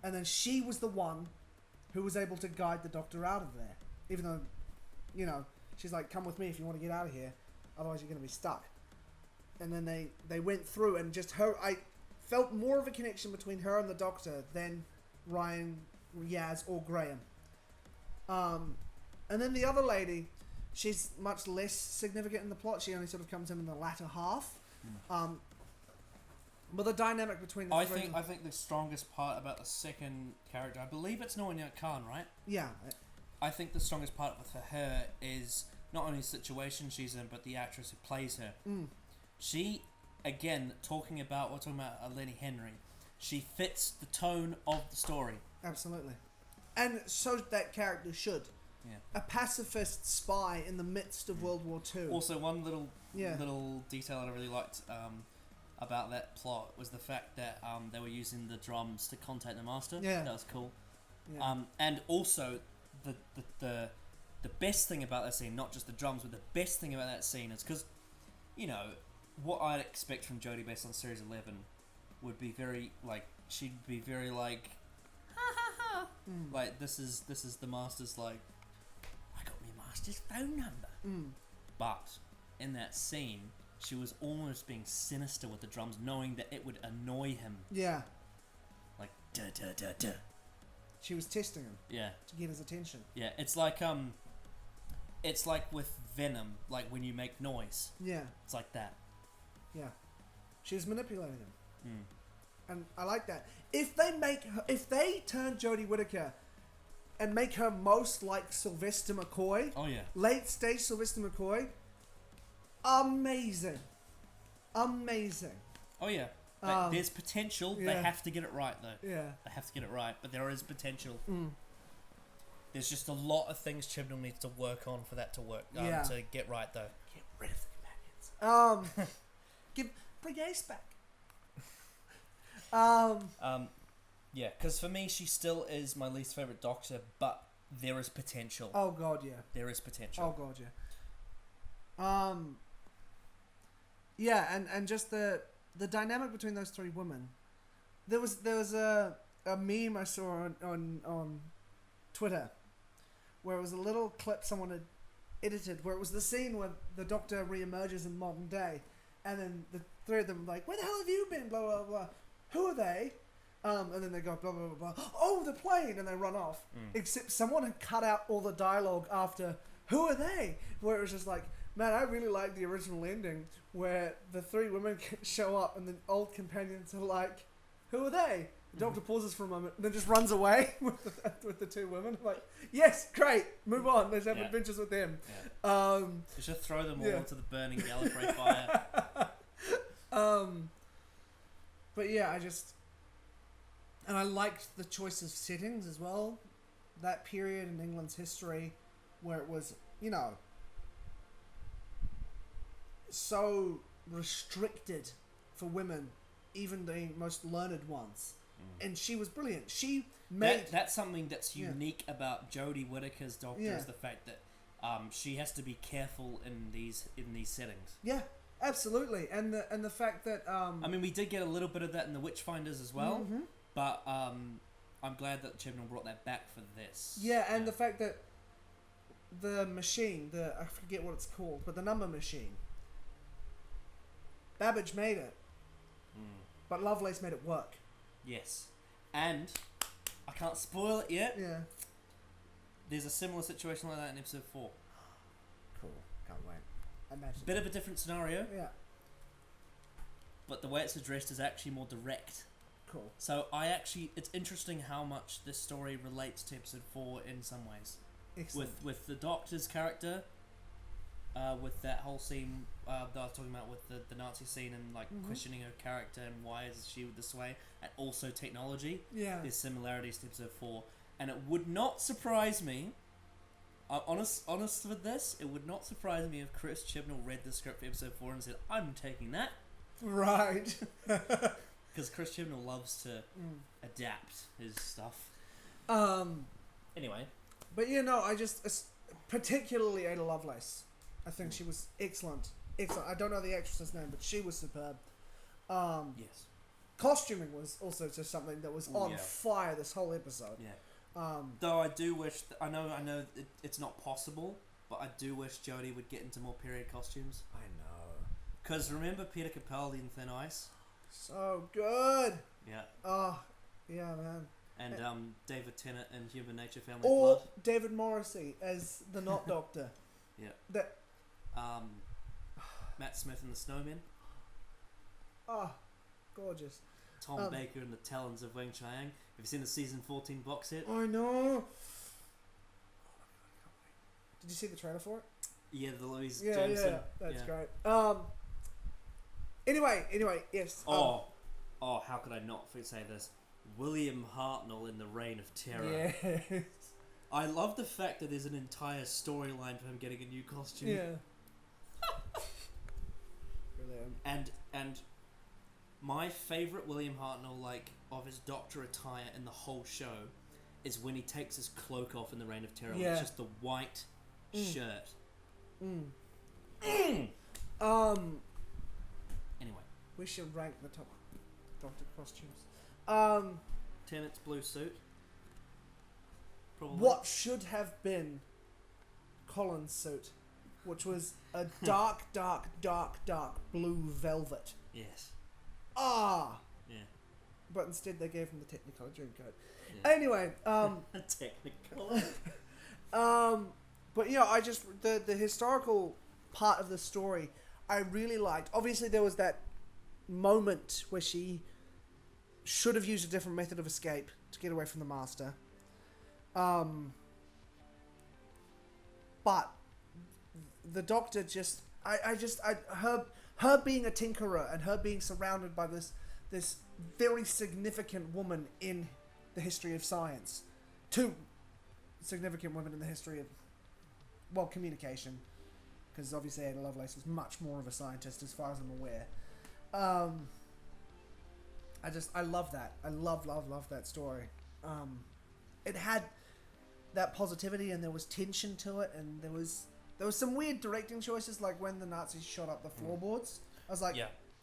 And then she was the one who was able to guide the Doctor out of there, even though, she's like, come with me if you want to get out of here, otherwise you're going to be stuck. And then they went through, and just her, I felt more of a connection between her and the Doctor than Ryan, Yaz, or Graham. And then the other lady, she's much less significant in the plot. She only sort of comes in the latter half. But the dynamic between the three... I think the strongest part about the second character, I believe it's Nonya Khan, right? Yeah. I think the strongest part for her is not only the situation she's in, but the actress who plays her. She, again, talking about Lenny Henry, she fits the tone of the story. Absolutely. And so that character should. Yeah. A pacifist spy in the midst of World War II. Also, one little detail that I really liked about that plot was the fact that they were using the drums to contact the master. Yeah. That was cool. Yeah. And also, the best thing about that scene, not just the drums, but the best thing about that scene is because, what I'd expect from Jodie based on Series 11 would be very, she'd be very, ha ha ha. Like, this is the master's, I got my master's phone number. But, in that scene, she was almost being sinister with the drums, knowing that it would annoy him. Yeah. Like, da da da da. She was testing him. Yeah. To get his attention. Yeah, it's like with Venom, like when you make noise. Yeah. It's like that. Yeah. She was manipulating him. And I like that. If they turn Jodie Whittaker and make her most like Sylvester McCoy. Oh yeah. Late stage Sylvester McCoy. Amazing. Oh yeah. There's potential. Yeah. They have to get it right though. Yeah. They have to get it right, but there is potential. There's just a lot of things Chibnall needs to work on for that to work. To get right though. Get rid of the companions. Bring Ace back. Yeah, because for me, she still is my least favorite Doctor, but there is potential. Oh god, yeah. There is potential. Oh god, yeah. Yeah, and just the dynamic between those three women. There was a meme I saw on Twitter where it was a little clip someone had edited where it was the scene where the Doctor reemerges in modern day, and then the three of them were like, "Where the hell have you been? Blah blah blah. Who are they?" And then they go blah blah blah blah. "Oh, the plane!" and they run off. Except someone had cut out all the dialogue after "Who are they?" where it was just like, man, I really like the original ending where the three women show up and the old companions are like, "Who are they?" The Doctor pauses for a moment and then just runs away with the two women. Like, yes, great, move on. Let's have adventures with them. Yeah. You should throw them all into the burning Gallifrey fire. But yeah, I liked the choice of settings as well. That period in England's history where it was, so restricted for women, even the most learned ones. And she was brilliant. She made... That's something that's unique about Jodie Whittaker's Doctor is the fact that she has to be careful in these settings. Yeah, absolutely. And the fact that... I mean, we did get a little bit of that in the Witchfinders as well, but I'm glad that Chibnall brought that back for this. Yeah, and the fact that the machine, I forget what it's called, but the number machine, Babbage made it, but Lovelace made it work. Yes. And, I can't spoil it yet. Yeah. There's a similar situation like that in episode 4. Cool. Can't wait. Imagine. Bit of a different scenario. Yeah. But the way it's addressed is actually more direct. Cool. So it's interesting how much this story relates to episode 4 in some ways. Excellent. With the Doctor's character, with that whole scene that I was talking about with the Nazi scene and questioning her character and why is she this way, and also technology. Yeah. There's similarities to episode 4, and it would not surprise me. I'm honest with this. It would not surprise me if Chris Chibnall read the script for episode 4 and said, "I'm taking that." Right. Because Chris Chibnall loves to adapt his stuff. Anyway. But I just particularly Ada Lovelace. I think she was excellent. Excellent. I don't know the actress's name, but she was superb. Yes. Costuming was also just something that was on fire this whole episode. Yeah. Though I do wish... I know it's not possible, but I do wish Jodie would get into more period costumes. I know. Because remember Peter Capaldi in Thin Ice? So good! Yeah. Oh, yeah, man. And David Tennant in Human Nature Family or Blood. David Morrissey as the Not Doctor. Yeah. That Matt Smith and the Snowman. Gorgeous. Tom Baker and the Talons of Wing Chiang. Have you seen the season 14 box set? I know. Did you see the trailer for it? Yeah, the Louise Yeah, Jameson. yeah, that's great. Anyway, yes. How could I not say this? William Hartnell in The Reign of Terror. Yes. I love the fact that there's an entire storyline for him getting a new costume. Yeah. Brilliant. And my favourite William Hartnell, like, of his Doctor attire in the whole show is when he takes his cloak off in The Reign of Terror. Yeah. It's just the white shirt. Anyway. We should rank the top Doctor costumes. Tennant's blue suit. Probably. What should have been Colin's suit, which was a dark blue velvet. Yes. Yeah. But instead they gave him the Technicolor dream coat. Yeah. Anyway, Technicolor. But I just the historical part of the story I really liked. Obviously there was that moment where she should have used a different method of escape to get away from the Master. But the Doctor just her being a tinkerer and her being surrounded by this very significant woman in the history of science. Two significant women in the history of communication, because obviously Ada Lovelace was much more of a scientist as far as I'm aware. I love that. I love that story. It had that positivity and there was tension to it, and there was some weird directing choices, like when the Nazis shot up the floorboards. I was like,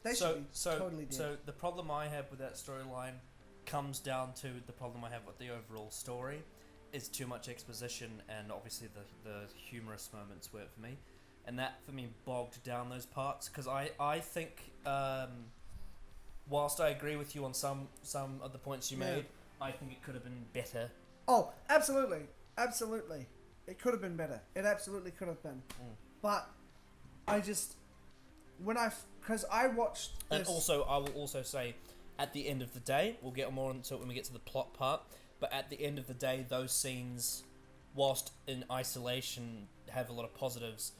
they should be totally dead. So the problem I have with that storyline comes down to the problem I have with the overall story. Is too much exposition, and obviously the humorous moments were for me, and that for me bogged down those parts, because I think whilst I agree with you on some of the points you made, I think it could have been better. Oh, absolutely, it could have been better. It absolutely could have been, but I just because I watched this. And also I will also say, at the end of the day, we'll get more into it when we get to the plot part. But at the end of the day, those scenes, whilst in isolation, have a lot of positives.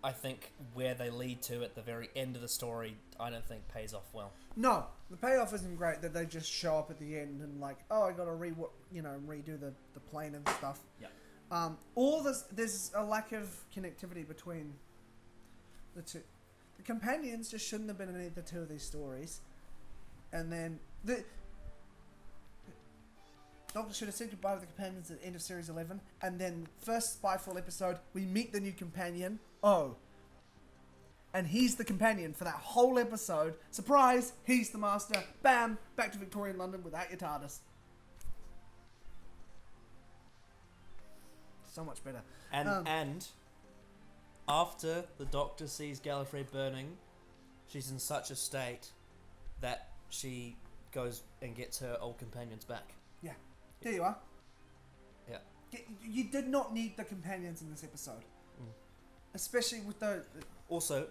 I think where they lead to at the very end of the story, I don't think pays off well. No, the payoff isn't great. That they just show up at the end and like, I got to redo the plane and stuff. Yeah. There's a lack of connectivity between the two. The companions just shouldn't have been in either two of these stories, and then the Doctor should have said goodbye to the companions at the end of Series 11, and then first Spyfall episode, we meet the new companion. And he's the companion for that whole episode. Surprise! He's the Master. Bam! Back to Victorian London without your TARDIS. So much better. And after the Doctor sees Gallifrey burning, she's in such a state that she goes and gets her old companions back. Yeah. There you are. Yeah. You did not need the companions in this episode. Especially with the... Also,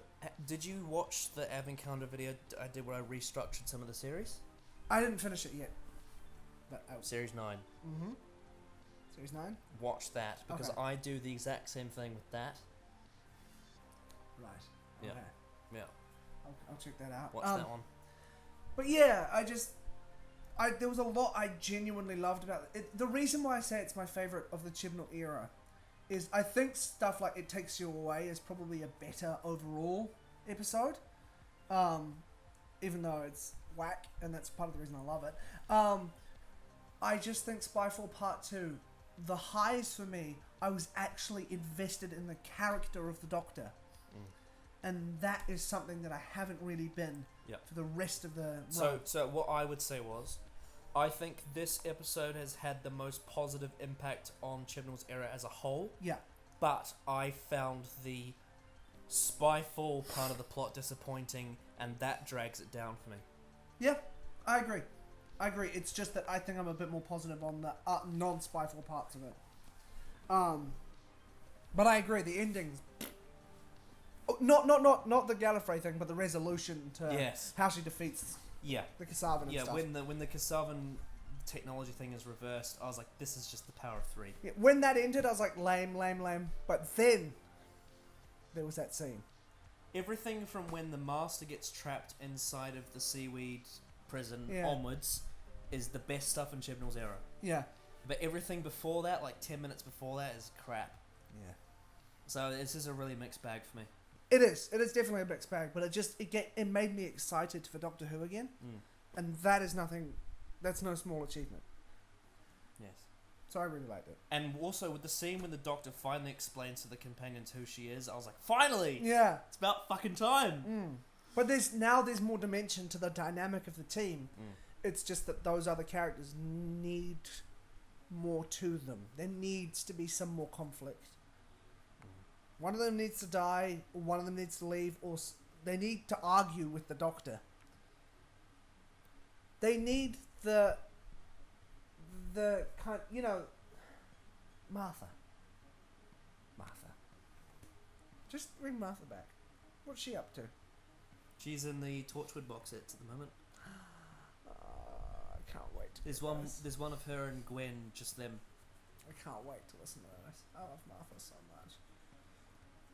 did you watch the advent calendar video I did where I restructured some of the series? I didn't finish it yet. But Series 9. Mm-hmm. Series 9? Watch that, because I do the exact same thing with that. Right. Yeah. Okay. Yeah. I'll check that out. Watch that one. But yeah, there was a lot I genuinely loved about it. The reason why I say it's my favourite of the Chibnall era is I think stuff like It Takes You Away is probably a better overall episode. Even though it's whack, and that's part of the reason I love it. I just think Spyfall Part 2, the highs for me, I was actually invested in the character of the Doctor. And that is something that I haven't really been for the rest of the run. So what I would say was, I think this episode has had the most positive impact on Chibnall's era as a whole. Yeah. But I found the Spyfall part of the plot disappointing, and that drags it down for me. Yeah, I agree. It's just that I think I'm a bit more positive on the non-Spyfall parts of it. But I agree, the endings. Oh, not the Gallifrey thing, but the resolution to Yes. how she defeats Yeah. the Kasavan and Yeah, stuff. when the Kasavan technology thing is reversed, I was like, this is just the power of 3. Yeah, when that ended, I was like, lame. But then there was that scene. Everything from when the Master gets trapped inside of the seaweed prison Yeah. onwards is the best stuff in Chibnall's era. Yeah. But everything before that, like 10 minutes before that, is crap. Yeah. So this is a really mixed bag for me. It is. It is definitely a mixed bag, but it made me excited for Doctor Who again, and that is nothing. That's no small achievement. Yes. So I really liked it. And also with the scene when the Doctor finally explains to the companions who she is, I was like, finally! Yeah. It's about fucking time! But there's more dimension to the dynamic of the team. It's just that those other characters need more to them. There needs to be some more conflict. One of them needs to die, or one of them needs to leave, or they need to argue with the Doctor. They need the kind, Martha. Just bring Martha back. What's she up to? She's in the Torchwood box sets at the moment. I can't wait. There's one of her and Gwen, just them. I can't wait to listen to this. I love Martha so much.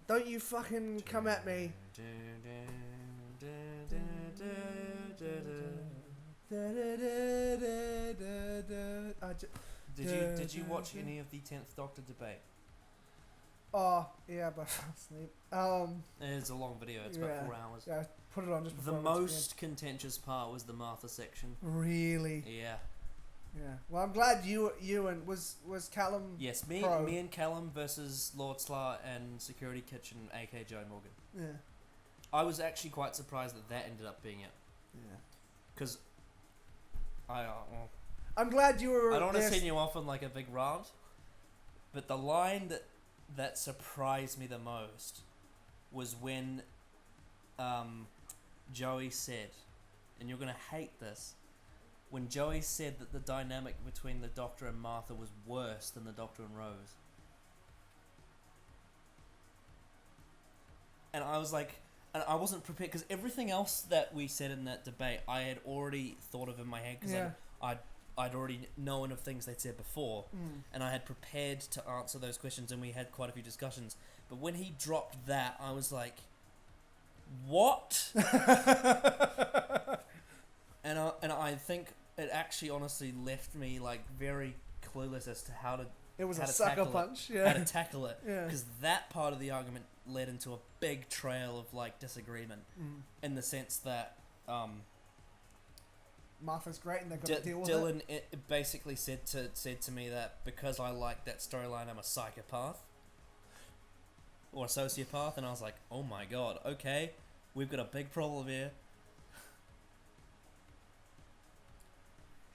Don't you fucking come at me. Did you watch any of the 10th Doctor debate? Oh, yeah, but I fell asleep. It's a long video. It's about 4 hours. Yeah, put it on just before The most contentious part was the Martha section. Really? Yeah. Yeah. Well, I'm glad you and was Callum. Yes, me and Callum versus Lord Slar and Security Kitchen, aka Joe Morgan. Yeah. I was actually quite surprised that ended up being it. Yeah. Because I'm glad you were. I don't want to send you off on like a big rant, but the line that surprised me the most was when Joey said, and you're gonna hate this, when Joey said that the dynamic between the Doctor and Martha was worse than the Doctor and Rose. And I was like, and I wasn't prepared, because everything else that we said in that debate, I had already thought of in my head, because I'd already known of things they'd said before, and I had prepared to answer those questions, and we had quite a few discussions. But when he dropped that, I was like, what? and I think it actually honestly left me like very clueless as to how to. It was a sucker punch. Yeah. How to tackle it. Yeah. Because that part of the argument led into a big trail of like disagreement, in the sense that Martha's great and they've got to deal with Dylan basically said to me that because I like that storyline, I'm a psychopath or a sociopath, and I was like, oh my god, okay, we've got a big problem here.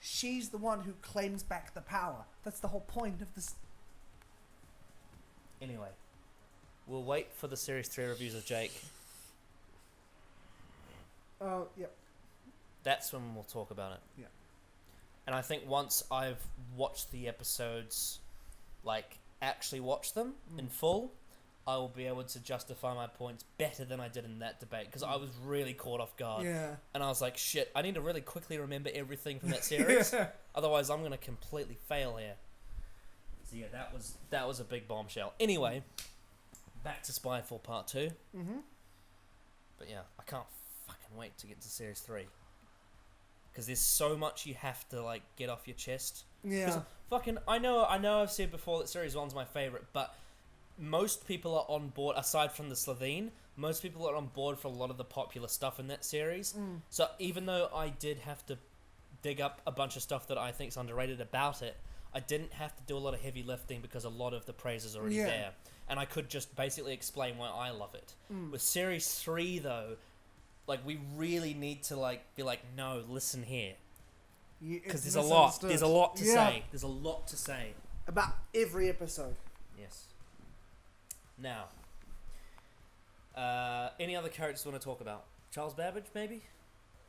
She's the one who claims back the power. That's the whole point of this. Anyway, we'll wait for the Series 3 reviews of Jake. Oh, yep. That's when we'll talk about it. Yeah. And I think once I've watched the episodes, like, actually watched them in full, I will be able to justify my points better than I did in that debate, because I was really caught off guard. Yeah. And I was like, shit, I need to really quickly remember everything from that series. Yeah. Otherwise, I'm going to completely fail here. So yeah, that was a big bombshell. Anyway, back to Spyfall Part 2. Mm-hmm. But yeah, I can't fucking wait to get to Series 3. Because there's so much you have to, like, get off your chest. Yeah. Fucking, I know I've said before that Series 1's my favourite, but most people are on board, aside from the Slovene, most people are on board for a lot of the popular stuff in that series. So even though I did have to dig up a bunch of stuff that I think is underrated about it, I didn't have to do a lot of heavy lifting because a lot of the praise is already there. And I could just basically explain why I love it. With Series 3, though, like, we really need to, like, be like, no, listen here. Because there's a lot to say. There's a lot to say. About every episode. Yes. Now, any other characters you want to talk about? Charles Babbage, maybe?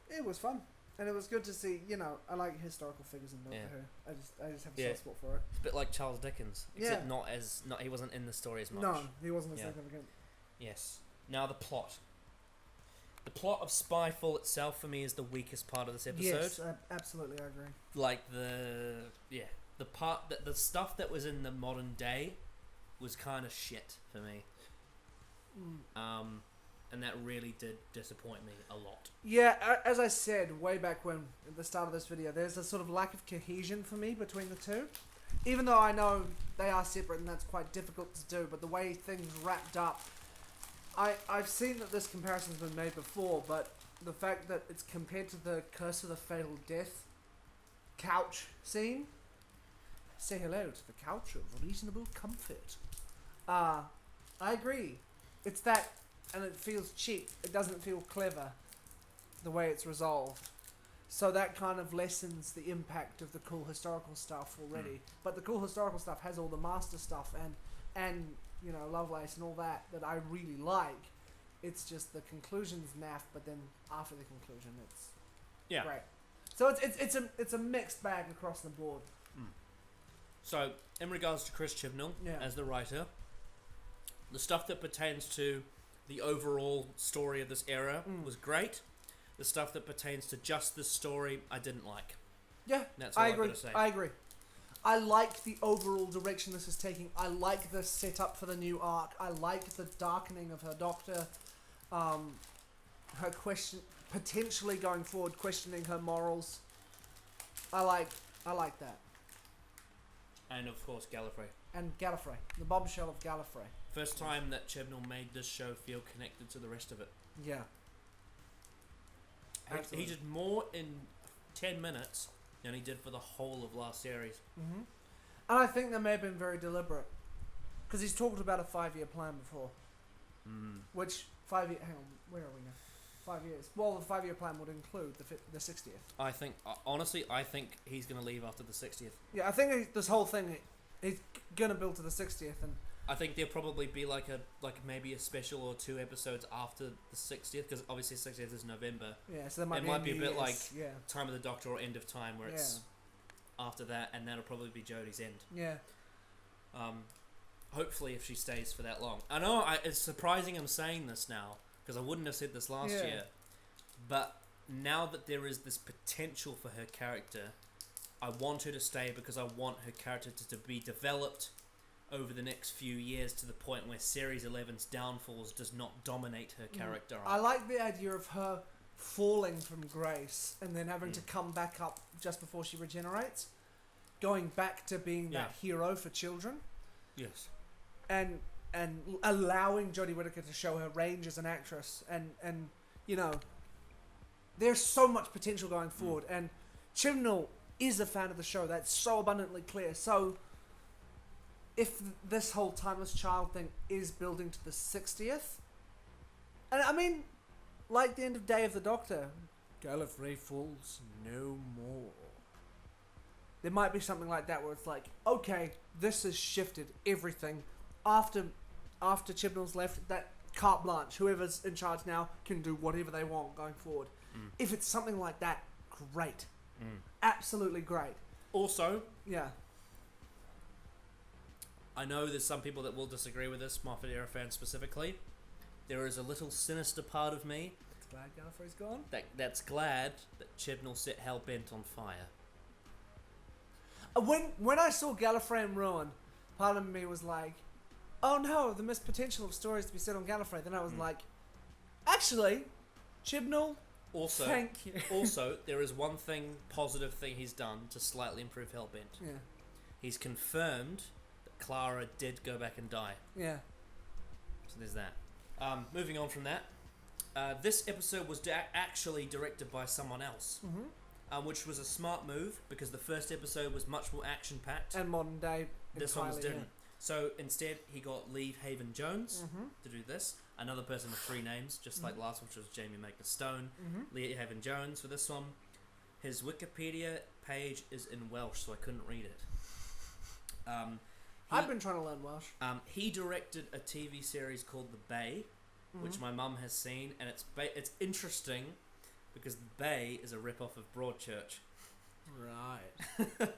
It was fun. And it was good to see, I like historical figures in Doctor Who. I just have a soft spot for it. It's a bit like Charles Dickens, except he wasn't in the story as much. No, he wasn't as significant. Yes. Now the plot. The plot of Spyfall itself for me is the weakest part of this episode. Yes, absolutely, I agree. Like the part that the stuff that was in the modern day was kind of shit for me. And that really did disappoint me a lot. Yeah, as I said way back when, at the start of this video, there's a sort of lack of cohesion for me between the two. Even though I know they are separate and that's quite difficult to do, but the way things wrapped up, I've seen that this comparison's been made before, but the fact that it's compared to the Curse of the Fatal Death couch scene, say hello to the couch of reasonable comfort. I agree. It's that... And it feels cheap. It doesn't feel clever, the way it's resolved. So that kind of lessens the impact of the cool historical stuff already. But the cool historical stuff has all the master stuff and Lovelace and all that I really like. It's just the conclusion's naff, but then after the conclusion, it's great. So it's a mixed bag across the board. So in regards to Chris Chibnall as the writer, the stuff that pertains to the overall story of this era was great. The stuff that pertains to just this story, I didn't like. Yeah, that's all I've got to say. I agree. I like the overall direction this is taking. I like the setup for the new arc. I like the darkening of her doctor. Her potentially going forward, questioning her morals. I like that. And of course, Gallifrey. And Gallifrey, the bombshell of Gallifrey. First time that Chibnall made this show feel connected to the rest of it. Yeah. He did more in 10 minutes than he did for the whole of last series. Mm-hmm. And I think that may have been very deliberate. Because he's talked about a 5-year plan before. Which, 5 year... Hang on, where are we now? 5 years. Well, the 5-year plan would include the 60th. I think, honestly, he's going to leave after the 60th. Yeah, I think this whole thing, he's going to build to the 60th and... I think there'll probably be maybe a special or 2 episodes after the 60th, because obviously 60th is November. Yeah, so there might be a bit like yeah. Time of the Doctor or End of Time, where it's after that, and that'll probably be Jodie's end. Yeah. Hopefully, if she stays for that long. I know it's surprising I'm saying this now, because I wouldn't have said this last year, but now that there is this potential for her character, I want her to stay because I want her character to be developed over the next few years to the point where Series 11's downfalls does not dominate her character. I like the idea of her falling from grace and then having to come back up just before she regenerates, going back to being that hero for children. Yes. And allowing Jodie Whittaker to show her range as an actress and there's so much potential going forward and Chibnall is a fan of the show. That's so abundantly clear. So if this whole Timeless Child thing is building to the 60th, and I mean, like the end of Day of the Doctor, Gallifrey falls no more. There might be something like that where it's like, okay, this has shifted everything. After Chibnall's left, that carte blanche, whoever's in charge now can do whatever they want going forward. If it's something like that, great. Absolutely great. Also, yeah. I know there's some people that will disagree with this, Moffat Era fans specifically. There is a little sinister part of me It's glad Gallifrey's gone. that's glad that Chibnall set Hellbent on fire. When I saw Gallifrey in ruin, part of me was like, oh no, the missed potential of stories to be set on Gallifrey. Then I was like, actually, Chibnall, also, thank you. Also, there is one positive thing he's done to slightly improve Hellbent. Yeah. He's confirmed that Clara did go back and die. Yeah. So there's that. Moving on from that, this episode was actually directed by someone else. Which was a smart move because the first episode was much more action-packed. And modern day. This one was different. So instead, he got Lee Haven Jones to do this. Another person with 3 names, just like last, which was Jamie Maker Stone. Lee Haven Jones for this one. His Wikipedia page is in Welsh, so I couldn't read it. I've been trying to learn Welsh. He directed a TV series called The Bay, which my mum has seen, and it's interesting because the Bay is a rip-off of Broadchurch. Right.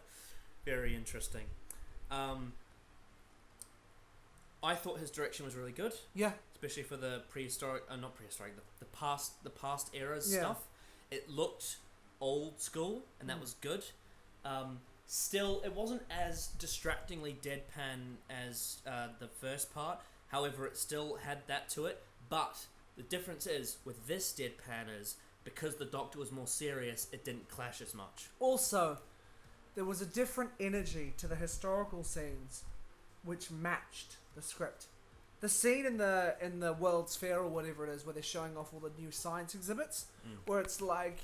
Very interesting. I thought his direction was really good, Yeah. especially for the prehistoric, not prehistoric, the past eras Yeah. stuff. It looked old school, and that was good. Still, it wasn't as distractingly deadpan as the first part. However, it still had that to it. But the difference is, with this deadpan is, because the Doctor was more serious, it didn't clash as much. Also, there was a different energy to the historical scenes, which matched the script. The scene in the World's Fair or whatever it is, where they're showing off all the new science exhibits, where it's like,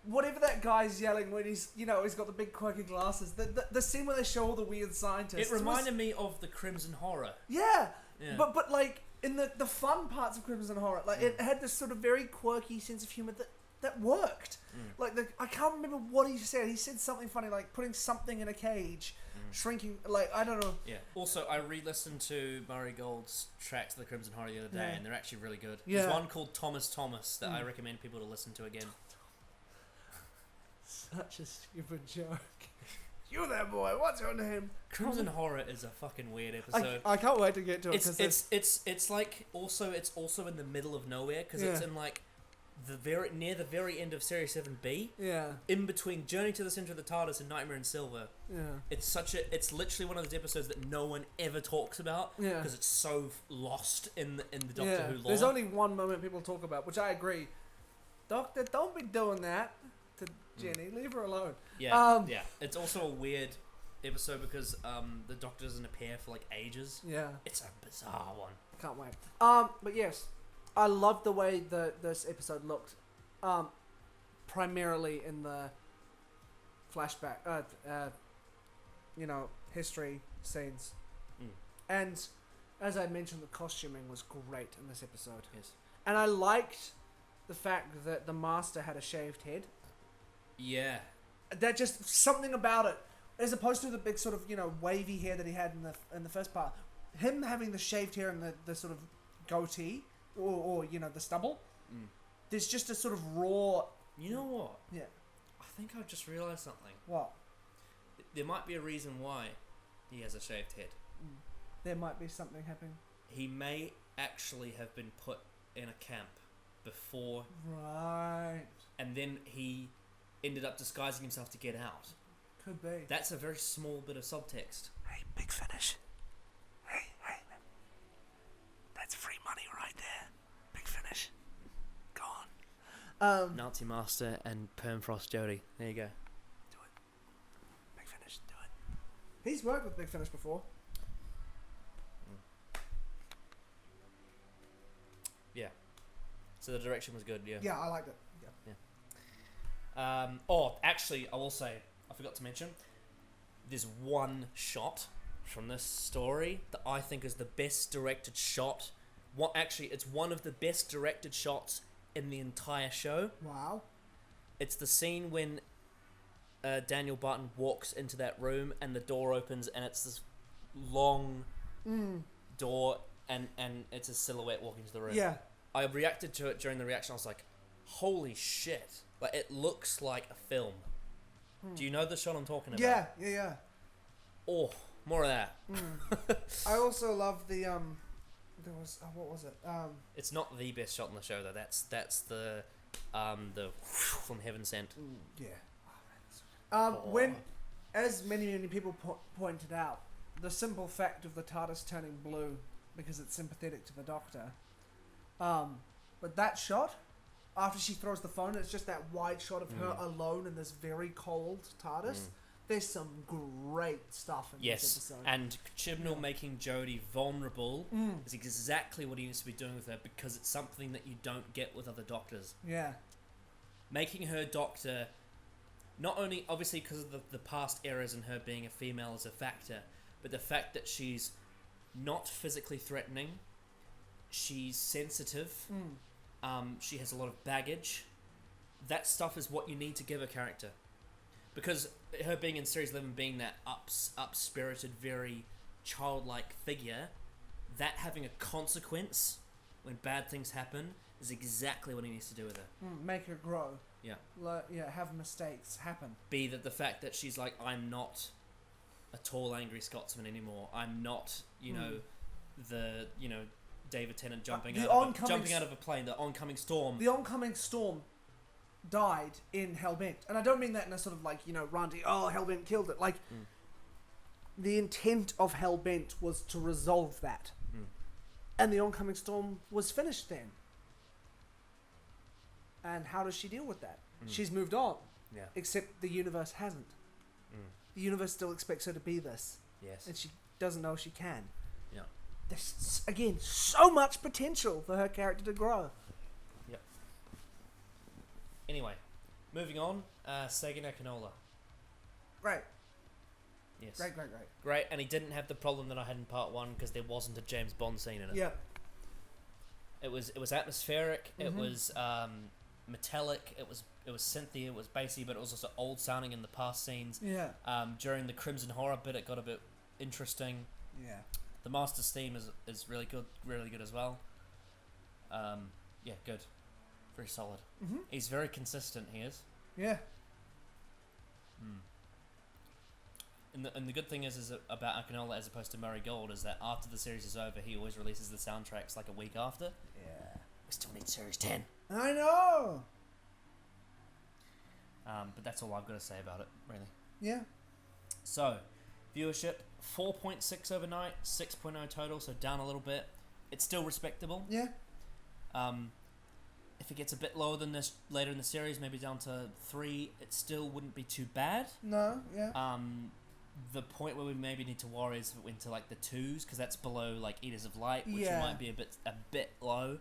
whatever that guy's yelling when he's got the big quirky glasses. The scene where they show all the weird scientists. It reminded me of the Crimson Horror. Yeah. Yeah. But like in the fun parts of Crimson Horror, like it had this sort of very quirky sense of humor that worked. Like I can't remember what he said. He said something funny, like putting something in a cage, shrinking. Like I don't know. Yeah. Also, I re-listened to Murray Gold's tracks of the Crimson Horror the other day, and they're actually really good. Yeah. There's one called Thomas that I recommend people to listen to again. Such a stupid joke. You there, boy? What's your name? Crimson Horror is a fucking weird episode. I can't wait to get to it. It's like it's also in the middle of nowhere because it's in like near the very end of Series 7B. Yeah. In between Journey to the Center of the TARDIS and Nightmare in Silver. Yeah. It's literally one of those episodes that no one ever talks about because it's so lost in the Doctor Who lore. There's only one moment people talk about, which I agree. Doctor, don't be doing that to Jenny. Leave her alone. Yeah. It's also a weird episode because the Doctor doesn't appear for like ages. Yeah. It's a bizarre one. Can't wait. But yes, I love the way this episode looked. Primarily in the flashback, history scenes. And as I mentioned, the costuming was great in this episode. Yes. And I liked the fact that the Master had a shaved head. Yeah. That just something about it, as opposed to the big sort of wavy hair that he had in the first part. Him having the shaved hair and the sort of goatee or the stubble. There's just a sort of raw. You know what? Yeah. I think I've just realised something. What? There might be a reason why he has a shaved head. There might be something happening. He may actually have been put in a camp before. Right. And then he ended up disguising himself to get out. Could be. That's a very small bit of subtext. Hey, Big Finish. Hey. That's free money right there. Big Finish. Go on. Nazi Master and Permafrost Jody. There you go. Do it. Big Finish, do it. He's worked with Big Finish before. Yeah. So the direction was good, yeah. Yeah, I liked it. Actually, I will say, I forgot to mention, there's one shot from this story that I think is the best directed shot. It's one of the best directed shots in the entire show. Wow. It's the scene when Daniel Barton walks into that room and the door opens and it's this long door and it's a silhouette walking to the room. Yeah. I reacted to it during the reaction. I was like, holy shit. Like, it looks like a film. Do you know the shot I'm talking about? Yeah. Oh, more of that. I also love the there was what was it? It's not the best shot in the show though. That's the from Heaven Sent. Yeah. When, as many people pointed out, the simple fact of the TARDIS turning blue because it's sympathetic to the Doctor. But that shot, after she throws the phone, it's just that wide shot of her alone in this very cold TARDIS. There's some great stuff in this episode. And Chibnall making Jodie vulnerable is exactly what he needs to be doing with her because it's something that you don't get with other Doctors. Yeah. Making her Doctor, not only obviously because of the past eras and her being a female is a factor, but the fact that she's not physically threatening, she's sensitive, she has a lot of baggage. That stuff is what you need to give a character. Because her being in Series 11, being that up-spirited, very childlike figure, that having a consequence when bad things happen is exactly what he needs to do with her. Make her grow. Yeah. Have mistakes happen. Be that the fact that she's like, I'm not a tall, angry Scotsman anymore. I'm not, the David Tennant jumping out of a plane. The oncoming storm. The oncoming storm died in Hellbent, and I don't mean that in a sort of like randy. Oh, Hellbent killed it. Like the intent of Hellbent was to resolve that, and the oncoming storm was finished then. And how does she deal with that? She's moved on. Yeah. Except the universe hasn't. The universe still expects her to be this. Yes. And she doesn't know she can. Yeah. There's, again, so much potential for her character to grow. Yep. Anyway, moving on. Sagan Akinola. Great. Yes. Great. Great, and he didn't have the problem that I had in part 1 because there wasn't a James Bond scene in it. Yeah. It was atmospheric. It was metallic. It was synthy. It was bassy, but it was also old sounding in the past scenes. Yeah. During the Crimson Horror bit, it got a bit interesting. Yeah. The Master's theme is really good as well. Yeah, good, very solid. He's very consistent. He is. Yeah. And the good thing is about Akinola as opposed to Murray Gold is that after the series is over, he always releases the soundtracks like a week after. Yeah. We still need Series 10. I know. But that's all I've got to say about it, really. Yeah. So, viewership 4.6 overnight, 6.0 total, so down a little bit. It's still respectable. Yeah. If it gets a bit lower than this later in the series, maybe down to 3, it still wouldn't be too bad. No. Yeah. The point where we maybe need to worry is if it went to like the 2s, because that's below like Eaters of Light, which might be a bit low,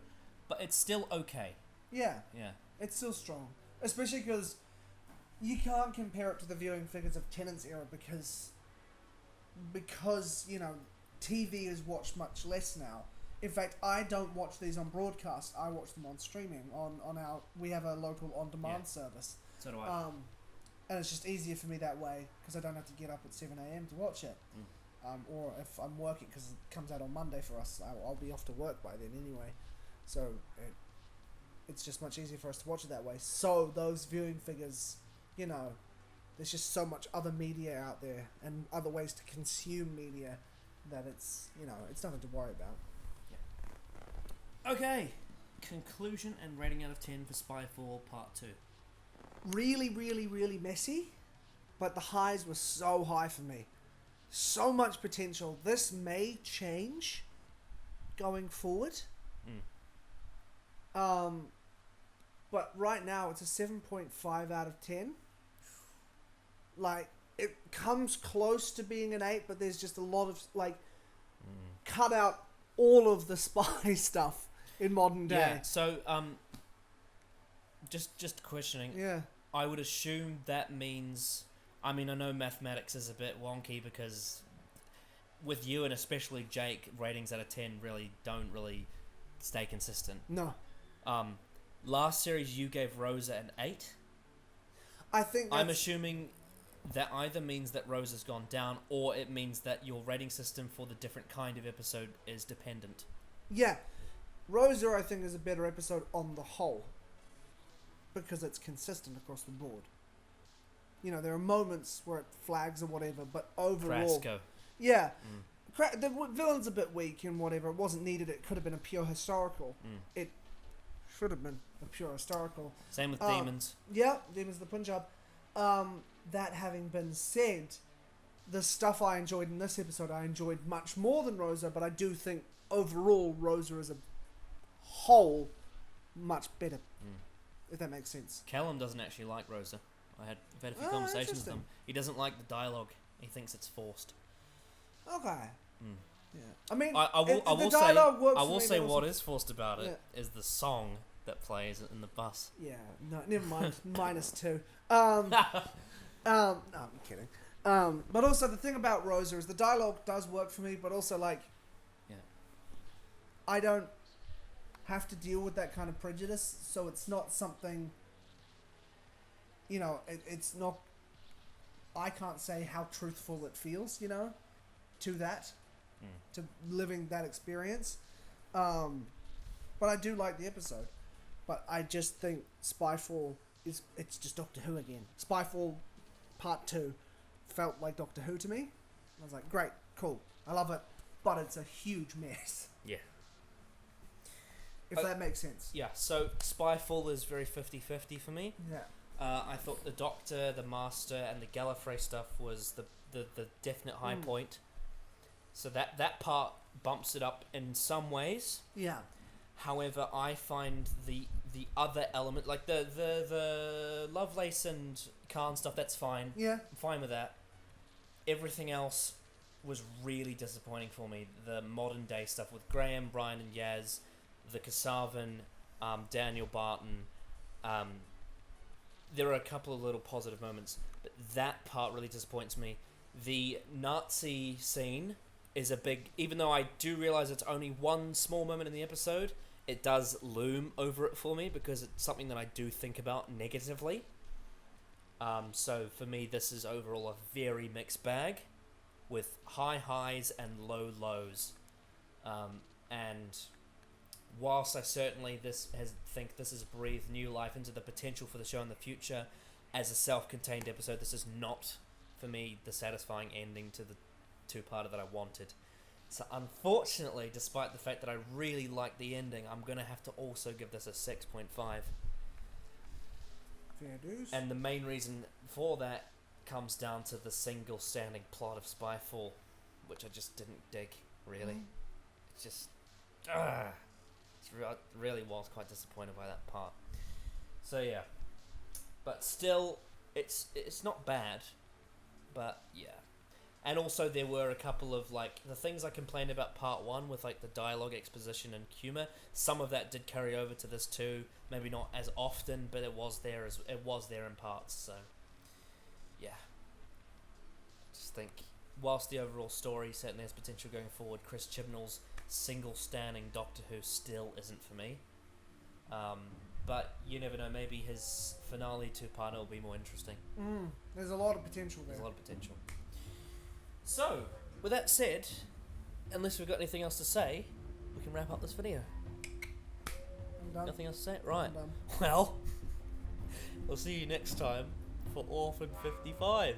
but it's still okay. Yeah. Yeah. It's still strong, especially because you can't compare it to the viewing figures of Tennant's era because TV is watched much less now. In fact, I don't watch these on broadcast. I watch them on streaming. We have a local on-demand service. So do I. And it's just easier for me that way because I don't have to get up at 7 a.m. to watch it. Or if I'm working, because it comes out on Monday for us, I'll be off to work by then anyway. So it's just much easier for us to watch it that way. So those viewing figures, there's just so much other media out there and other ways to consume media that it's nothing to worry about. Yeah. Okay. Conclusion and rating out of 10 for Spyfall Part 2. Really, really, really messy, but the highs were so high for me. So much potential. This may change going forward. But right now it's a 7.5 out of 10. Like, it comes close to being an 8, but there's just a lot of cut out all of the spy stuff in modern day. Yeah. So just questioning. Yeah. I would assume that means. I mean, I know mathematics is a bit wonky because with you and especially Jake, ratings out of 10 don't stay consistent. No. Last series you gave Rosa an 8. I think I'm assuming that either means that Rosa's gone down or it means that your rating system for the different kind of episode is dependent. Yeah. Rosa, I think, is a better episode on the whole because it's consistent across the board. There are moments where it flags or whatever, but overall... Crasco. Yeah. The villain's a bit weak and whatever. It wasn't needed. It could have been a pure historical. It should have been a pure historical. Same with Demons. Yeah, Demons of the Punjab. That having been said, the stuff I enjoyed in this episode, I enjoyed much more than Rosa, but I do think overall Rosa as a whole much better. If that makes sense. Callum doesn't actually like Rosa. I've had a few conversations with him. He doesn't like the dialogue. He thinks it's forced. Okay. Yeah. I mean, I will say what is forced about it is the song that plays in the bus. Yeah. No, never mind. -2. No, I'm kidding. But also the thing about Rosa is the dialogue does work for me, but also I don't have to deal with that kind of prejudice, so it's not something. It's not. I can't say how truthful it feels, to that, to living that experience. But I do like the episode. But I just think Spyfall it's just Doctor Who again. Spyfall Part 2 felt like Doctor Who to me. I was like, great, cool, I love it, but it's a huge mess. Yeah. If that makes sense. Yeah, so Spyfall is very 50-50 for me. Yeah. I thought the Doctor, the Master, and the Gallifrey stuff was the definite high point. So that part bumps it up in some ways. Yeah. However, I find the other element, like the Lovelace and Khan stuff, that's fine. Yeah. I'm fine with that. Everything else was really disappointing for me. The modern day stuff with Graham, Brian, and Yaz, the Kasavan, Daniel Barton. There are a couple of little positive moments, but that part really disappoints me. The Nazi scene is a big... Even though I do realise it's only one small moment in the episode, it does loom over it for me because it's something that I do think about negatively. So for me, this is overall a very mixed bag with high highs and low lows. And whilst I certainly think this has breathed new life into the potential for the show in the future as a self-contained episode, this is not, for me, the satisfying ending to the two-parter that I wanted. So unfortunately, despite the fact that I really like the ending, I'm going to have to also give this a 6.5. Fair dues. And the main reason for that comes down to the single standing plot of Spyfall, which I just didn't dig, really. It's just... really was quite disappointed by that part. So yeah. But still, it's not bad. But yeah. And also there were a couple of, like, the things I complained about part 1 with, like, the dialogue, exposition, and humour. Some of that did carry over to this too. Maybe not as often, but it was there in parts. So yeah. Just think, whilst the overall story certainly has potential going forward, Chris Chibnall's single-standing Doctor Who still isn't for me. But you never know, maybe his finale two-parter will be more interesting. There's a lot of potential there. There's a lot of potential. So, with that said, unless we've got anything else to say, we can wrap up this video. I'm done. Nothing else to say? Right. I'm done. Well, we'll see you next time for Orphan 55.